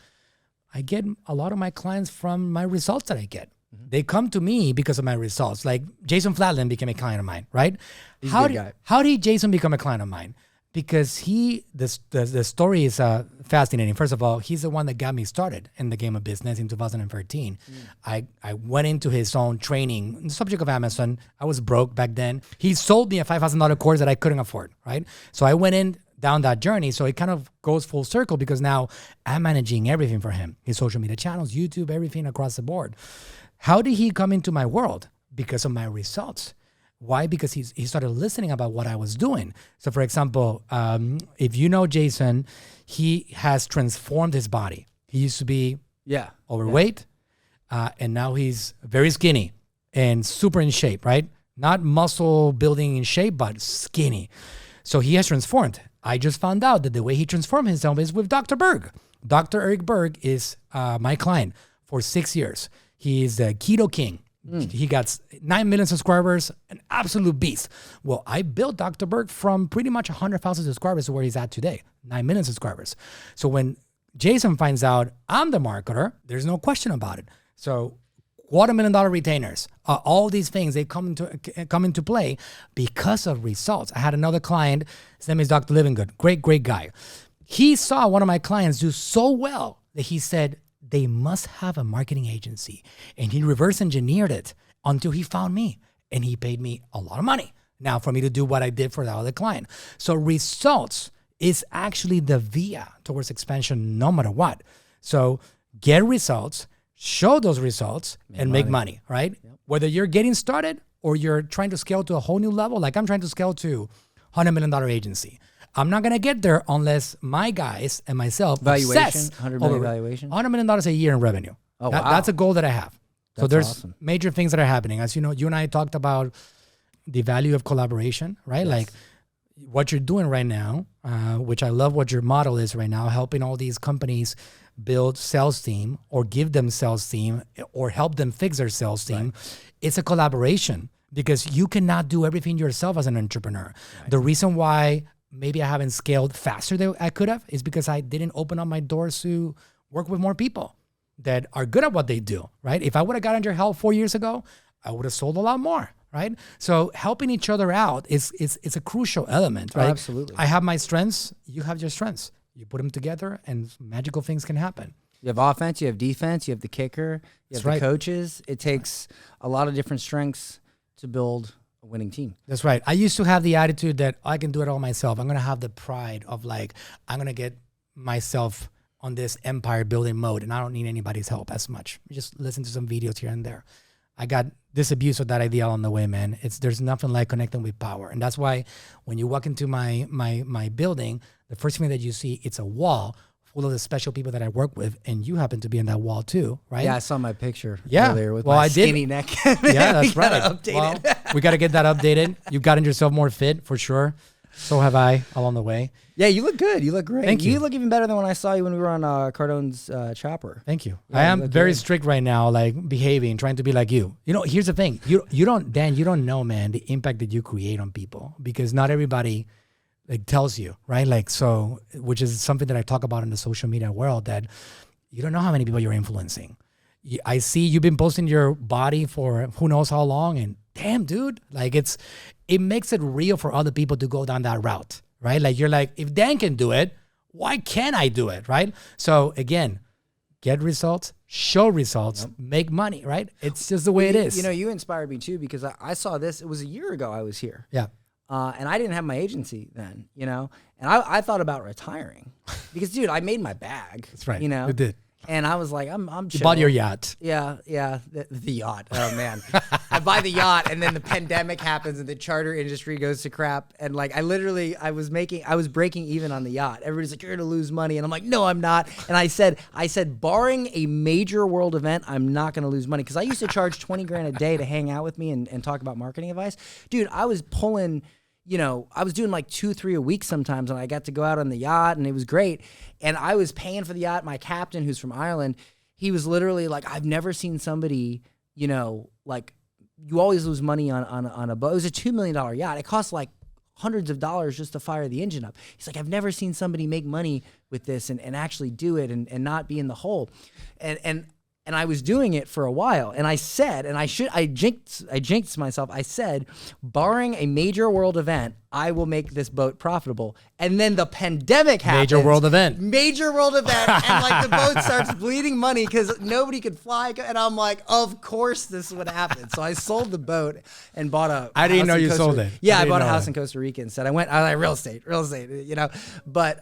I get a lot of my clients from my results that I get. They come to me because of my results. Like Jason Flatland became a client of mine, right? He's a good guy. How did Jason become a client of mine? Because the story is fascinating. First of all, he's the one that got me started in the game of business in 2013. I went into his own training on the subject of Amazon. I was broke back then. He sold me a $5,000 course that I couldn't afford, right? So I went in down that journey. So it kind of goes full circle because now I'm managing everything for him. His social media channels, YouTube, everything across the board. How did he come into my world? Because of my results. Why? Because he started listening about what I was doing. So for example, if you know Jason, he has transformed his body. He used to be overweight, and now he's very skinny and super in shape, right? Not muscle building in shape, but skinny. So he has transformed. I just found out that the way he transformed himself is with Dr. Berg. Dr. Eric Berg is my client for 6 years. He is the keto king. He got 9 million subscribers, an absolute beast. Well, I built Dr. Berg from pretty much 100,000 subscribers to where he's at today, 9 million subscribers. So when Jason finds out I'm the marketer, there's no question about it. So $250,000 retainers. All these things, they come into play because of results. I had another client, his name is Dr. Livingood, great guy. He saw one of my clients do so well that he said, they must have a marketing agency. And he reverse engineered it until he found me. And he paid me a lot of money now for me to do what I did for the other client. So results is actually the via towards expansion no matter what. So get results, show those results, make money, right? Yep. Whether you're getting started or you're trying to scale to a whole new level, like I'm trying to scale to $100 million agency. I'm not going to get there unless my guys and myself valuation, $100 million valuation, $100 million a year in revenue. Oh, wow. That's a goal that I have. So there's awesome. Major things that are happening. As you know, you and I talked about the value of collaboration, right? Yes. Like what you're doing right now, which I love what your model is right now, helping all these companies build sales team or give them sales team or help them fix their sales team. Right. It's a collaboration because you cannot do everything yourself as an entrepreneur. Right. The reason why maybe I haven't scaled faster than I could have is because I didn't open up my doors to work with more people that are good at what they do, right? If I would have gotten your help 4 years ago, I would have sold a lot more, right? So helping each other out is a crucial element, right? Oh, absolutely. I have my strengths, you have your strengths. You put them together and magical things can happen. You have offense, you have defense, you have the kicker, you have the coaches. It takes a lot of different strengths to build a winning team. That's right. I used to have the attitude that I can do it all myself. I'm going to have the pride of like, I'm going to get myself on this empire building mode and I don't need anybody's help as much. Just listen to some videos here and there. I got this abuse of that idea on the way, man. There's nothing like connecting with power. And that's why when you walk into my building, the first thing that you see, it's a wall full of the special people that I work with, and you happen to be in that wall too, right? Yeah, I saw my picture earlier with my skinny neck. Yeah, that's right. Well, we got to get that updated. You've gotten yourself more fit for sure. So have I along the way. Yeah, you look good. You look great. Thank you. You look even better than when I saw you when we were on Cardone's Chopper. Thank you. Yeah, I am very strict right now, like behaving, trying to be like you. You know, here's the thing. You don't, Dan, you don't know, man, the impact that you create on people because not everybody like tells you, right? Like, so, which is something that I talk about in the social media world that you don't know how many people you're influencing. I see you've been posting your body for who knows how long and damn, dude, like it makes it real for other people to go down that route, right? Like you're like, if Dan can do it, why can't I do it, right? So again, get results, show results, make money, right? It's just the way it is. You know, you inspired me too because I saw this. It was a year ago I was here. Yeah. And I didn't have my agency then, you know, and I thought about retiring because, dude, I made my bag. That's right. You know, you did. And I was like, I'm You bought your yacht. Yeah, the yacht. Oh man, I buy the yacht, and then the pandemic happens, and the charter industry goes to crap. And like, I was breaking even on the yacht. Everybody's like, you're gonna lose money, and I'm like, no, I'm not. And I said, barring a major world event, I'm not gonna lose money because I used to charge $20,000 a day to hang out with me and talk about marketing advice. Dude, I was pulling. You know, I was doing like 2-3 a week sometimes, and I got to go out on the yacht, and it was great. And I was paying for the yacht. My captain, who's from Ireland, he was literally like, I've never seen somebody, you know, like you always lose money on a boat. It was a $2 million yacht. It cost like hundreds of dollars just to fire the engine up. He's like, I've never seen somebody make money with this and actually do it and not be in the hole. And I was doing it for a while, and I said, and I jinxed myself. I said, barring a major world event, I will make this boat profitable. And then the pandemic happens. Major world event, and like the boat starts bleeding money because nobody could fly. And I'm like, of course this would happen. So I sold the boat and bought a. I didn't know you sold it. Yeah, I bought a house in Costa Rica and said I was like real estate, you know, but.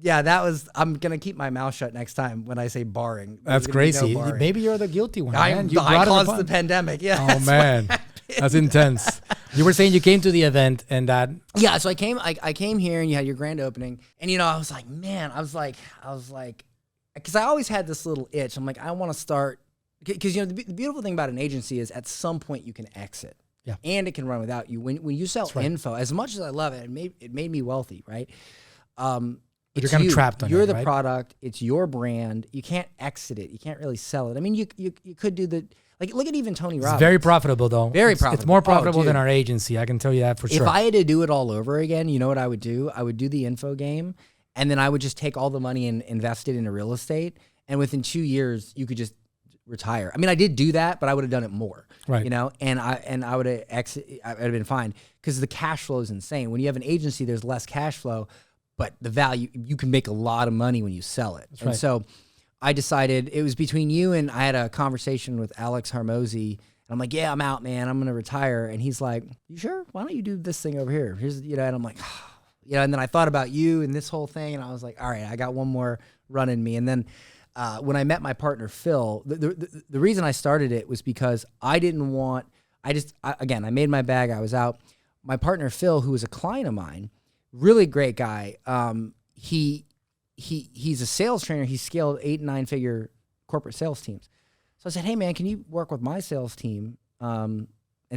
Yeah, I'm going to keep my mouth shut next time when I say barring. That's crazy. No maybe you're the guilty one. I caused the pandemic. Yeah. Oh, man. That's intense. You were saying you came to the event and that. Yeah, so I came here and you had your grand opening. And, you know, I was like, man, I was like, because I always had this little itch. I'm like, I want to start. Because, you know, the beautiful thing about an agency is at some point you can exit. Yeah. And it can run without you. When you sell info, as much as I love it, it made me wealthy, right? You're kind of trapped on it. You're the product. It's your brand. You can't exit it. You can't really sell it. I mean, you could do like look at even Tony Robbins. It's very profitable though. Very profitable. It's more profitable than our agency. I can tell you that for sure. If I had to do it all over again, you know what I would do? I would do the info game, and then I would just take all the money and invest it into real estate. And within 2 years, you could just retire. I mean, I did do that, but I would have done it more, Right. you know, and I would have I'd have been fine because the cash flow is insane. When you have an agency, there's less cash flow, but the value, you can make a lot of money when you sell it. That's and right. so I decided it was between you and I had a conversation with 𝗙𝗢𝗟𝗂𝗓𝗓. I'm like, yeah, I'm out, man. I'm going to retire. And he's like, you sure? Why don't you do this thing over here? Here's, you know, and I'm like, you know, and then I thought about you and this whole thing. And I was like, all right, I got one more run in me. And then when I met my partner, Phil, the reason I started it was because I didn't want, again, I made my bag. I was out. My partner, Phil, who was a client of mine, really great guy. He's a sales trainer. He scaled 8 and 9 figure corporate sales teams. So I said, hey man, can you work with my sales team and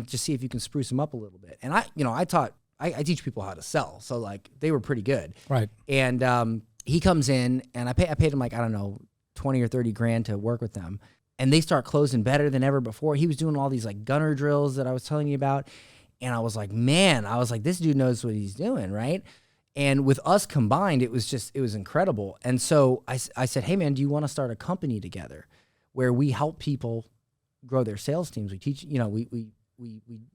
just see if you can spruce them up a little bit? And I teach people how to sell. So like they were pretty good. Right. And he comes in and I paid him like, I don't know, 20 or 30 grand to work with them. And they start closing better than ever before. He was doing all these like gunner drills that I was telling you about. And I was like, man, this dude knows what he's doing, right? And with us combined, it was incredible. And so I said, hey man, do you want to start a company together where we help people grow their sales teams? We teach, you know, we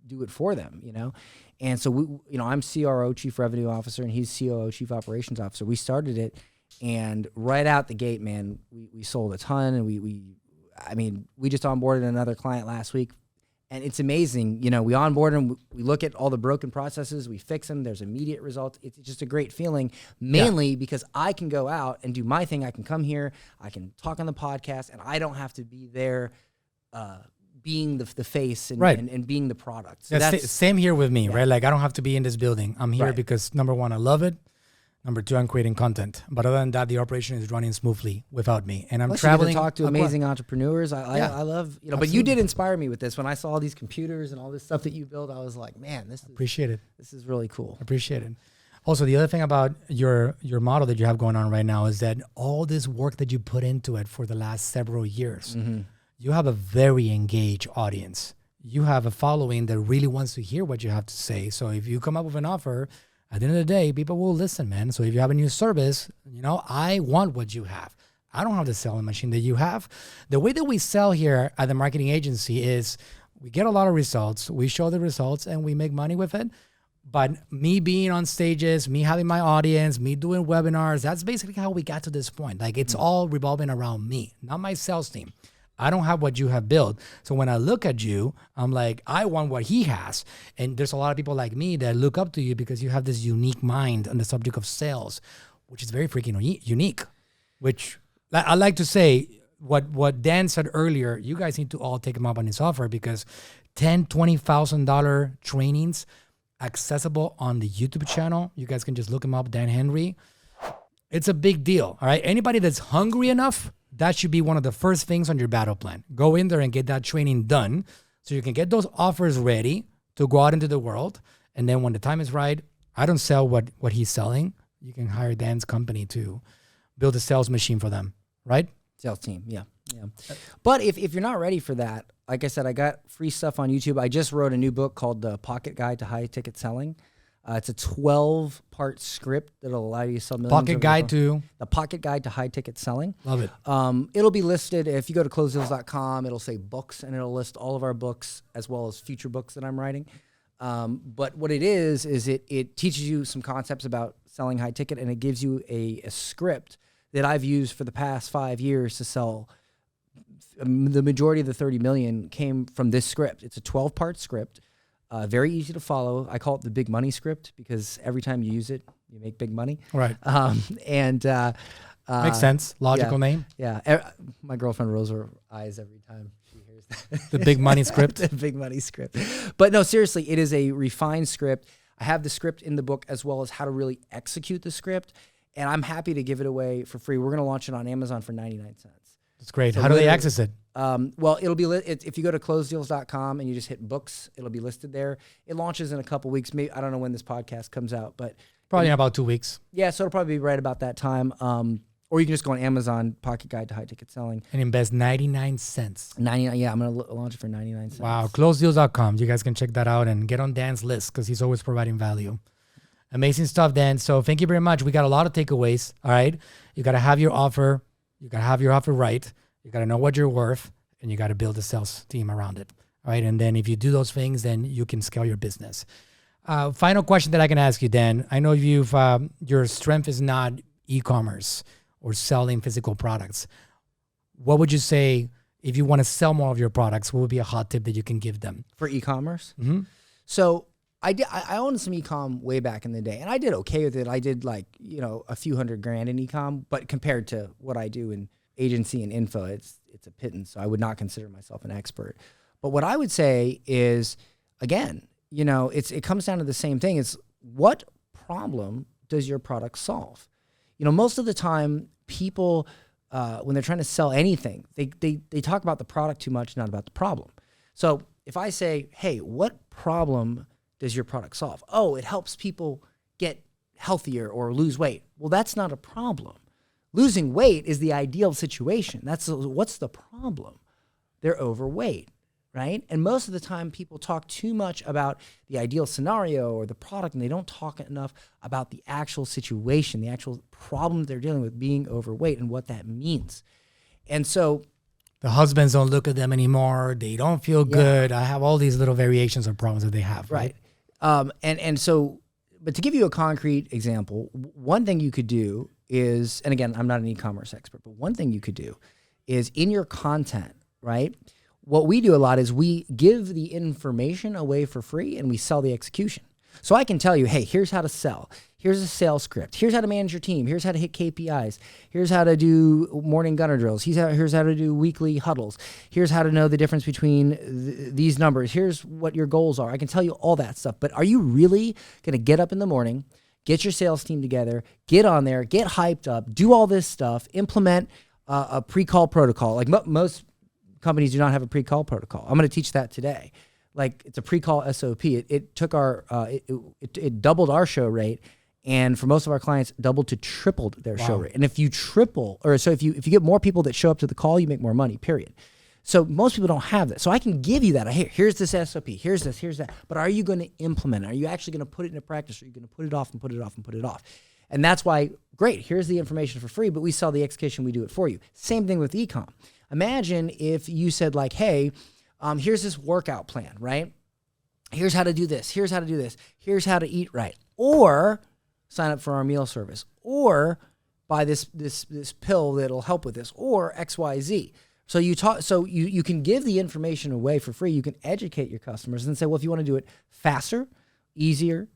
do it for them, you know? And so I'm CRO, Chief Revenue Officer, and he's COO, Chief Operations Officer. We started it, and right out the gate, man, we sold a ton, and we just onboarded another client last week. And it's amazing, you know, we onboard them, we look at all the broken processes, we fix them, there's immediate results. It's just a great feeling, mainly because I can go out and do my thing. I can come here, I can talk on the podcast, and I don't have to be there being the face and, right. and being the product. So Yeah, that's same here with me, right? Like I don't have to be in this building. I'm here Right. because number one, I love it. Number two, I'm creating content. But other than that, the operation is running smoothly without me. And I'm Plus traveling. You get to talk to amazing entrepreneurs. Yeah. I love, you know, Absolutely. but you did inspire me with this. When I saw all these computers and all this stuff that you built, I was like, man, Appreciate it. This is really cool. Appreciate it. Also, the other thing about your model that you have going on right now is that all this work that you put into it for the last several years, you have a very engaged audience. You have a following that really wants to hear what you have to say. So if you come up with an offer, at the end of the day, people will listen, man. So if you have a new service, you know, I want what you have. I don't have the selling machine that you have. The way that we sell here at the marketing agency is we get a lot of results. We show the results and we make money with it. But me being on stages, me having my audience, me doing webinars, that's basically how we got to this point. Like it's all revolving around me, not my sales team. I don't have what you have built. So when I look at you, I'm like, I want what he has. And there's a lot of people like me that look up to you because you have this unique mind on the subject of sales, which is very freaking unique. Which I like to say, what Dan said earlier, you guys need to all take him up on his offer because $10,000, $20,000 trainings accessible on the YouTube channel. You guys can just look him up, Dan Henry. It's a big deal, all right? Anybody that's hungry enough, that should be one of the first things on your battle plan. Go in there and get that training done so you can get those offers ready to go out into the world. And then when the time is right, I don't sell what he's selling. You can hire Dan's company to build a sales machine for them, right? Sales team, yeah. But if you're not ready for that, like I said, I got free stuff on YouTube. I just wrote a new book called The Pocket Guide to High Ticket Selling. It's a 12-part script that'll allow you to sell millions. Pocket Guide to? The Pocket Guide to High Ticket Selling. Love it. It'll be listed. If you go to closedeals.com, it'll say books, and it'll list all of our books as well as future books that I'm writing. But what it is it teaches you some concepts about selling high ticket, and it gives you a script that I've used for the past 5 years to sell. The majority of the 30 million came from this script. It's a 12-part script. Very easy to follow. I call it the big money script because every time you use it, you make big money. Right. Makes sense. Logical name. Yeah. My girlfriend rolls her eyes every time she hears that. The big money script. The big money script. But no, seriously, it is a refined script. I have the script in the book as well as how to really execute the script. And I'm happy to give it away for free. We're going to launch it on Amazon for 99 cents. That's great. So how do they access it? Well, it'll be if you go to closedeals.com and you just hit books, it'll be listed there. It launches in a couple weeks. Maybe I don't know when this podcast comes out, but Probably in about 2 weeks. Yeah, so it'll probably be right about that time. Or you can just go on Amazon, Pocket Guide to High Ticket Selling. And invest 99 cents. 99. Yeah, I'm gonna launch it for 99 cents. Wow, closedeals.com. You guys can check that out and get on Dan's list because he's always providing value. Amazing stuff, Dan. So thank you very much. We got a lot of takeaways. All right, you got to have your offer. You got to have your offer right. You got to know what you're worth. and you got to build a sales team around it. Right. And then if you do those things, then you can scale your business. Final question that I can ask you, Dan. I know your strength is not e-commerce or selling physical products. What would you say if you want to sell more of your products? What would be a hot tip that you can give them? For e-commerce? Mm-hmm. So I owned some e-com way back in the day, and I did okay with it. I did like, a few $100,000 in e-com, but compared to what I do in agency and info, it's a pittance. So I would not consider myself an expert. But what I would say is, again, it comes down to the same thing. It's what problem does your product solve? Most of the time people, when they're trying to sell anything, they talk about the product too much, not about the problem. So if I say, hey, what problem does your product solve? Oh, it helps people get healthier or lose weight. Well, that's not a problem. Losing weight is the ideal situation. What's the problem? They're overweight, right? And most of the time people talk too much about the ideal scenario or the product, and they don't talk enough about the actual situation, the actual problem they're dealing with, being overweight and what that means. And so the husbands don't look at them anymore. They don't feel good. I have all these little variations of problems that they have, right? But to give you a concrete example, one thing you could do is, and again, I'm not an e-commerce expert, but one thing you could do is in your content, right? What we do a lot is we give the information away for free and we sell the execution. So I can tell you, hey, here's how to sell. Here's a sales script. Here's how to manage your team. Here's how to hit KPIs. Here's how to do morning gunner drills. Here's how to do weekly huddles. Here's how to know the difference between these numbers. Here's what your goals are. I can tell you all that stuff. But are you really going to get up in the morning, get your sales team together, get on there, get hyped up, do all this stuff, implement a pre-call protocol? Like most companies do not have a pre-call protocol. I'm going to teach that today. Like it's a pre-call SOP. It took it doubled our show rate, and for most of our clients, doubled to tripled their show rate. And if you if you get more people that show up to the call, you make more money. Period. So most people don't have that. So I can give you that. Here's this SOP. Here's this. Here's that. But are you going to implement it? Are you actually going to put it into practice? Or are you going to put it off and put it off and put it off? And that's why, great. Here's the information for free, but we sell the execution. We do it for you. Same thing with e-com. Imagine if you said like, hey, here's this workout plan, right? Here's how to do this. Here's how to do this. Here's how to eat right. Or sign up for our meal service. Or buy this pill that'll help with this. Or XYZ. So you can give the information away for free. You can educate your customers and say, well, if you want to do it faster, easier,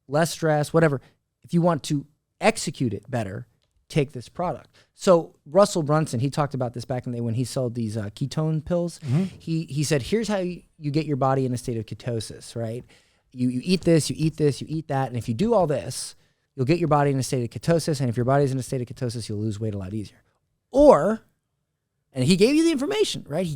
less stress, whatever. If you want to execute it better, take this product. So Russell Brunson, he talked about this back in the day when he sold these ketone pills. Mm-hmm. He said, here's how you get your body in a state of ketosis, right? You eat this, you eat this, you eat that. And if you do all this, you'll get your body in a state of ketosis. And if your body's in a state of ketosis, you'll lose weight a lot easier. Or, and he gave you the information, right?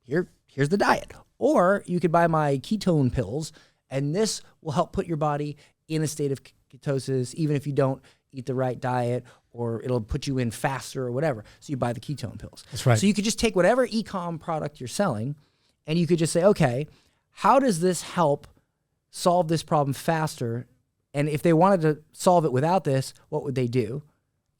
Here's the diet. Or you could buy my ketone pills, and this will help put your body in a state of ketosis, even if you don't eat the right diet, or it'll put you in faster or whatever. So you buy the ketone pills. That's right. So you could just take whatever e-com product you're selling, and you could just say, okay, how does this help solve this problem faster? And if they wanted to solve it without this, what would they do?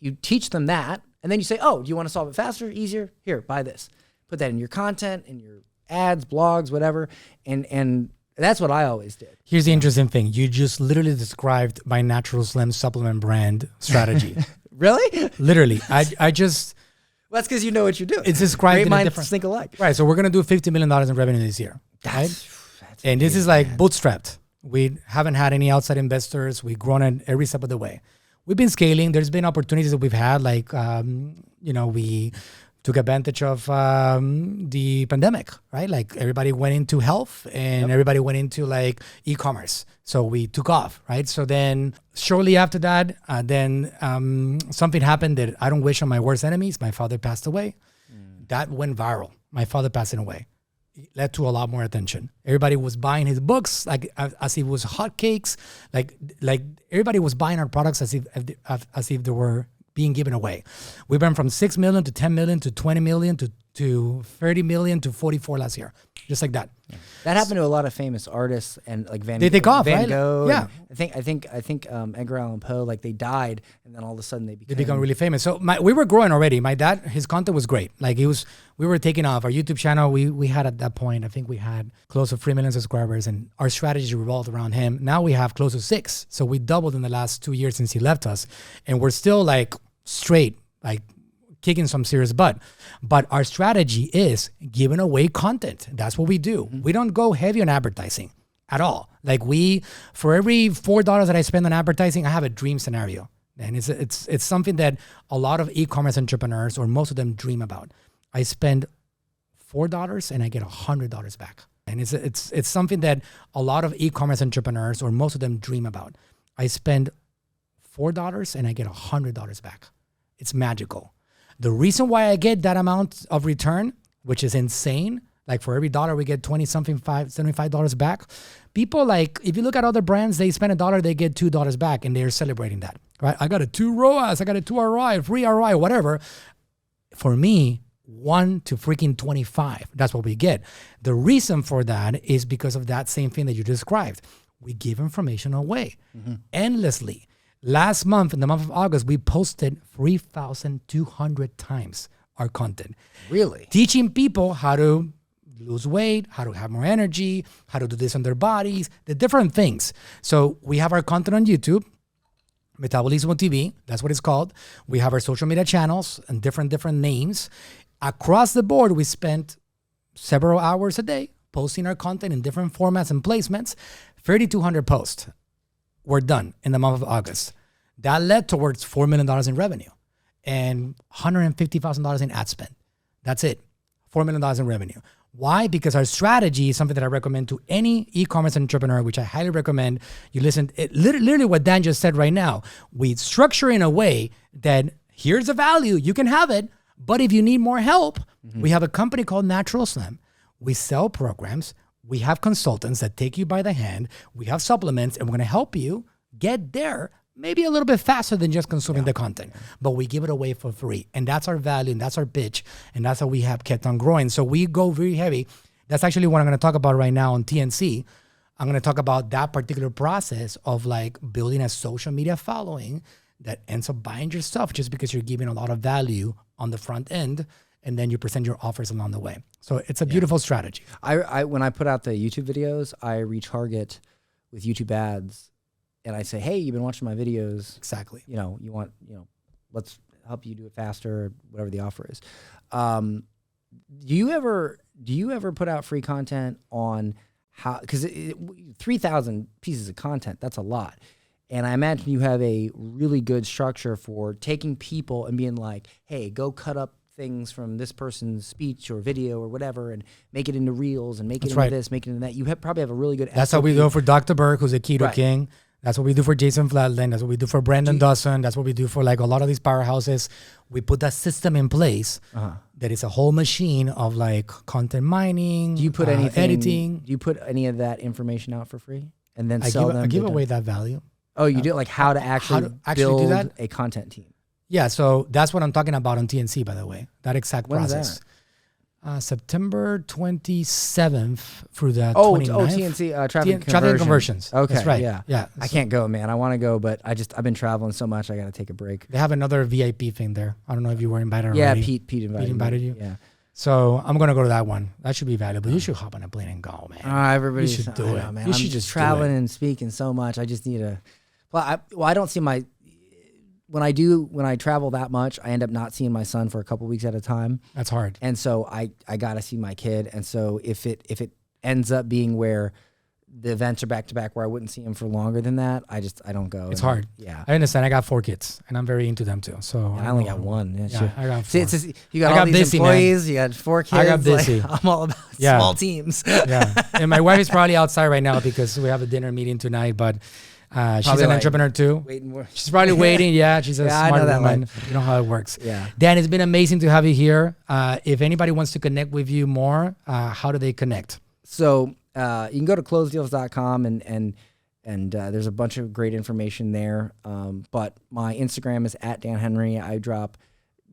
You teach them that, and then you say, oh, do you want to solve it faster, easier? Here, buy this. Put that in your content, in your ads, blogs, whatever, and that's what I always did. Here's the interesting thing. You just literally described my Natural Slim supplement brand strategy. Really? Literally. I just... Well, that's because you know what you're doing. It's described Great in minds a different... think alike. Right. So we're going to do $50 million in revenue this year. That's and this is like bootstrapped. We haven't had any outside investors. We've grown it every step of the way. We've been scaling. There's been opportunities that we've had. Like, we took advantage of the pandemic, right? Like everybody went into health and everybody went into like e-commerce. So we took off, right? So then shortly after that, something happened that I don't wish on my worst enemies. My father passed away. That went viral. My father passing away. It led to a lot more attention. Everybody was buying his books like as if it was hotcakes. Like everybody was buying our products as if they were being given away. We went from 6 million to 10 million to 20 million to to 30 million to 44 last year, just like that. Yeah. That happened to a lot of famous artists and like They take off, Van right? Gogh. Yeah. I think Edgar Allan Poe, like they died and then all of a sudden they become really famous. So we were growing already. My dad, his content was great. Like we were taking off. Our YouTube channel, we had at that point, I think we had close to 3 million subscribers, and our strategy revolved around him. Now we have close to 6. So we doubled in the last 2 years since he left us, and we're still like straight, like kicking some serious butt. But our strategy is giving away content. That's what we do. We don't go heavy on advertising at all. Like for every $4 that I spend on advertising, I have a dream scenario. And it's something that a lot of e-commerce entrepreneurs, or most of them, dream about. I spend $4 and I get $100 back. And it's something that a lot of e-commerce entrepreneurs, or most of them, dream about. I spend $4 and I get $100 back. It's magical. The reason why I get that amount of return, which is insane, like for every dollar we get $75 back. People, like, if you look at other brands, they spend $1, they get $2 back, and they're celebrating that, right? I got a 2 ROAS, I got a 2 ROI, 3 ROI, whatever. For me, 1 to freaking 25. That's what we get. The reason for that is because of that same thing that you described. We give information away endlessly. Last month, in the month of August, we posted 3,200 times our content. Really? Teaching people how to lose weight, how to have more energy, how to do this on their bodies, the different things. So we have our content on YouTube, Metabolismo TV, that's what it's called. We have our social media channels and different names. Across the board, we spent several hours a day posting our content in different formats and placements. 3,200 posts were done in the month of August. That led towards $4 million in revenue and $150,000 in ad spend. That's it. $4 million in revenue. Why? Because our strategy is something that I recommend to any e-commerce entrepreneur, which I highly recommend you listen. Literally what Dan just said right now. We structure in a way that here's the value, you can have it, but if you need more help, we have a company called Natural Slim. We sell programs. We have consultants that take you by the hand. We have supplements, and we're going to help you get there maybe a little bit faster than just consuming the content. But we give it away for free. And that's our value, and that's our pitch, and that's how we have kept on growing. So we go very heavy. That's actually what I'm going to talk about right now on TNC. I'm going to talk about that particular process of like building a social media following that ends up buying your stuff just because you're giving a lot of value on the front end, and then you present your offers along the way. So it's a beautiful strategy. I when I put out the YouTube videos, I retarget with YouTube ads, and I say, hey, you've been watching my videos. Exactly. You want, let's help you do it faster, whatever the offer is. Do you ever put out free content on how, because 3,000 pieces of content, that's a lot. And I imagine you have a really good structure for taking people and being like, hey, go cut up things from this person's speech or video or whatever and make it into reels and make it into this, make it into that. You probably have a really good That's SOP. how we do for Dr. Burke, who's a keto king. That's what we do for Jason Flatlin. That's what we do for Brandon Dawson. That's what we do for like a lot of these powerhouses. We put that system in place that is a whole machine of like content mining, do you put anything, editing. Do you put any of that information out for free and then I give away that value. Oh, you do, like how to actually build do that? a content team. Yeah, so that's what I'm talking about on TNC, by the way. That exact process. September 27th through the 29th. TNC, traffic conversions. Okay, that's right. Yeah. I can't go, man. I want to go, but I've been traveling so much. I got to take a break. They have another VIP thing there. I don't know if you were invited already. Yeah, Pete invited you. Yeah. So I'm gonna go to that one. That should be valuable. You should hop on a plane and go, man. Everybody should do it, man. You I'm should just traveling and speaking so much. I just need to. I don't see my. When I travel that much, I end up not seeing my son for a couple weeks at a time. That's hard. And so I got to see my kid. And so if it ends up being where the events are back to back where I wouldn't see him for longer than that, I don't go. It's hard. Yeah. I understand. I got 4 kids and I'm very into them too. So I only got 1. Yeah, I got 4. See, you got all these employees, man. You got 4 kids. I got busy. Like, I'm all about small teams. Yeah. And my wife is probably outside right now because we have a dinner meeting tonight, but she's an entrepreneur too. She's probably waiting. Yeah, she's a smart woman. You know how it works. Yeah. Dan, it's been amazing to have you here. If anybody wants to connect with you more, how do they connect? So you can go to closedeals.com and there's a bunch of great information there. But my Instagram is @DanHenry. I drop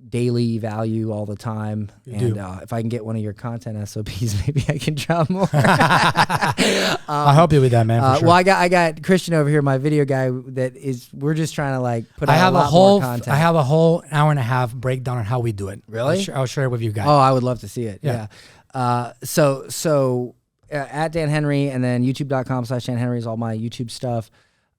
daily value all the time. And if I can get one of your content SOPs, maybe I can drop more. I'll help you with that, man. For sure. Well, I got Christian over here, my video guy. We're just trying to like put out more content. I have a whole hour and a half breakdown on how we do it. Really? I'll share it with you guys. Oh, I would love to see it. Yeah. So at Dan Henry, and then youtube.com/Dan Henry is all my YouTube stuff.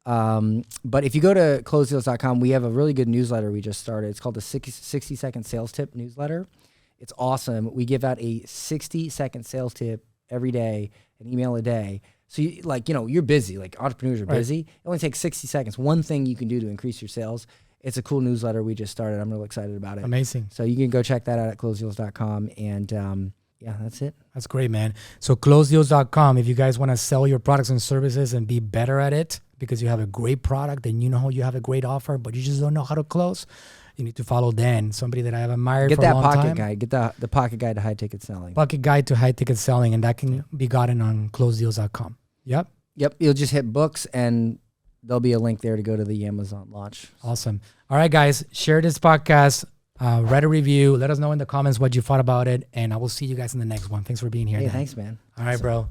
But if you go to closedeals.com, we have a really good newsletter we just started. It's called the 60-second sales tip newsletter. It's awesome. We give out a 60-second sales tip every day, an email a day. So you're busy, like entrepreneurs are busy. It only takes 60 seconds. One thing you can do to increase your sales. It's a cool newsletter we just started. I'm really excited about it. Amazing. So you can go check that out at closedeals.com. And yeah, that's it. That's great, man. So closedeals.com, if you guys want to sell your products and services and be better at it because you have a great product and you know you have a great offer, but you just don't know how to close, you need to follow Dan, somebody that I have admired for a long time. Get that pocket guide. Get the pocket guide to high ticket selling. Pocket guide to high ticket selling, and that can be gotten on closedeals.com. Yep. You'll just hit books and there'll be a link there to go to the Amazon launch. Awesome. All right, guys, share this podcast. Write a review. Let us know in the comments what you thought about it, and I will see you guys in the next one. Thanks for being here. Hey, Dan. thanks, man. All right, bro.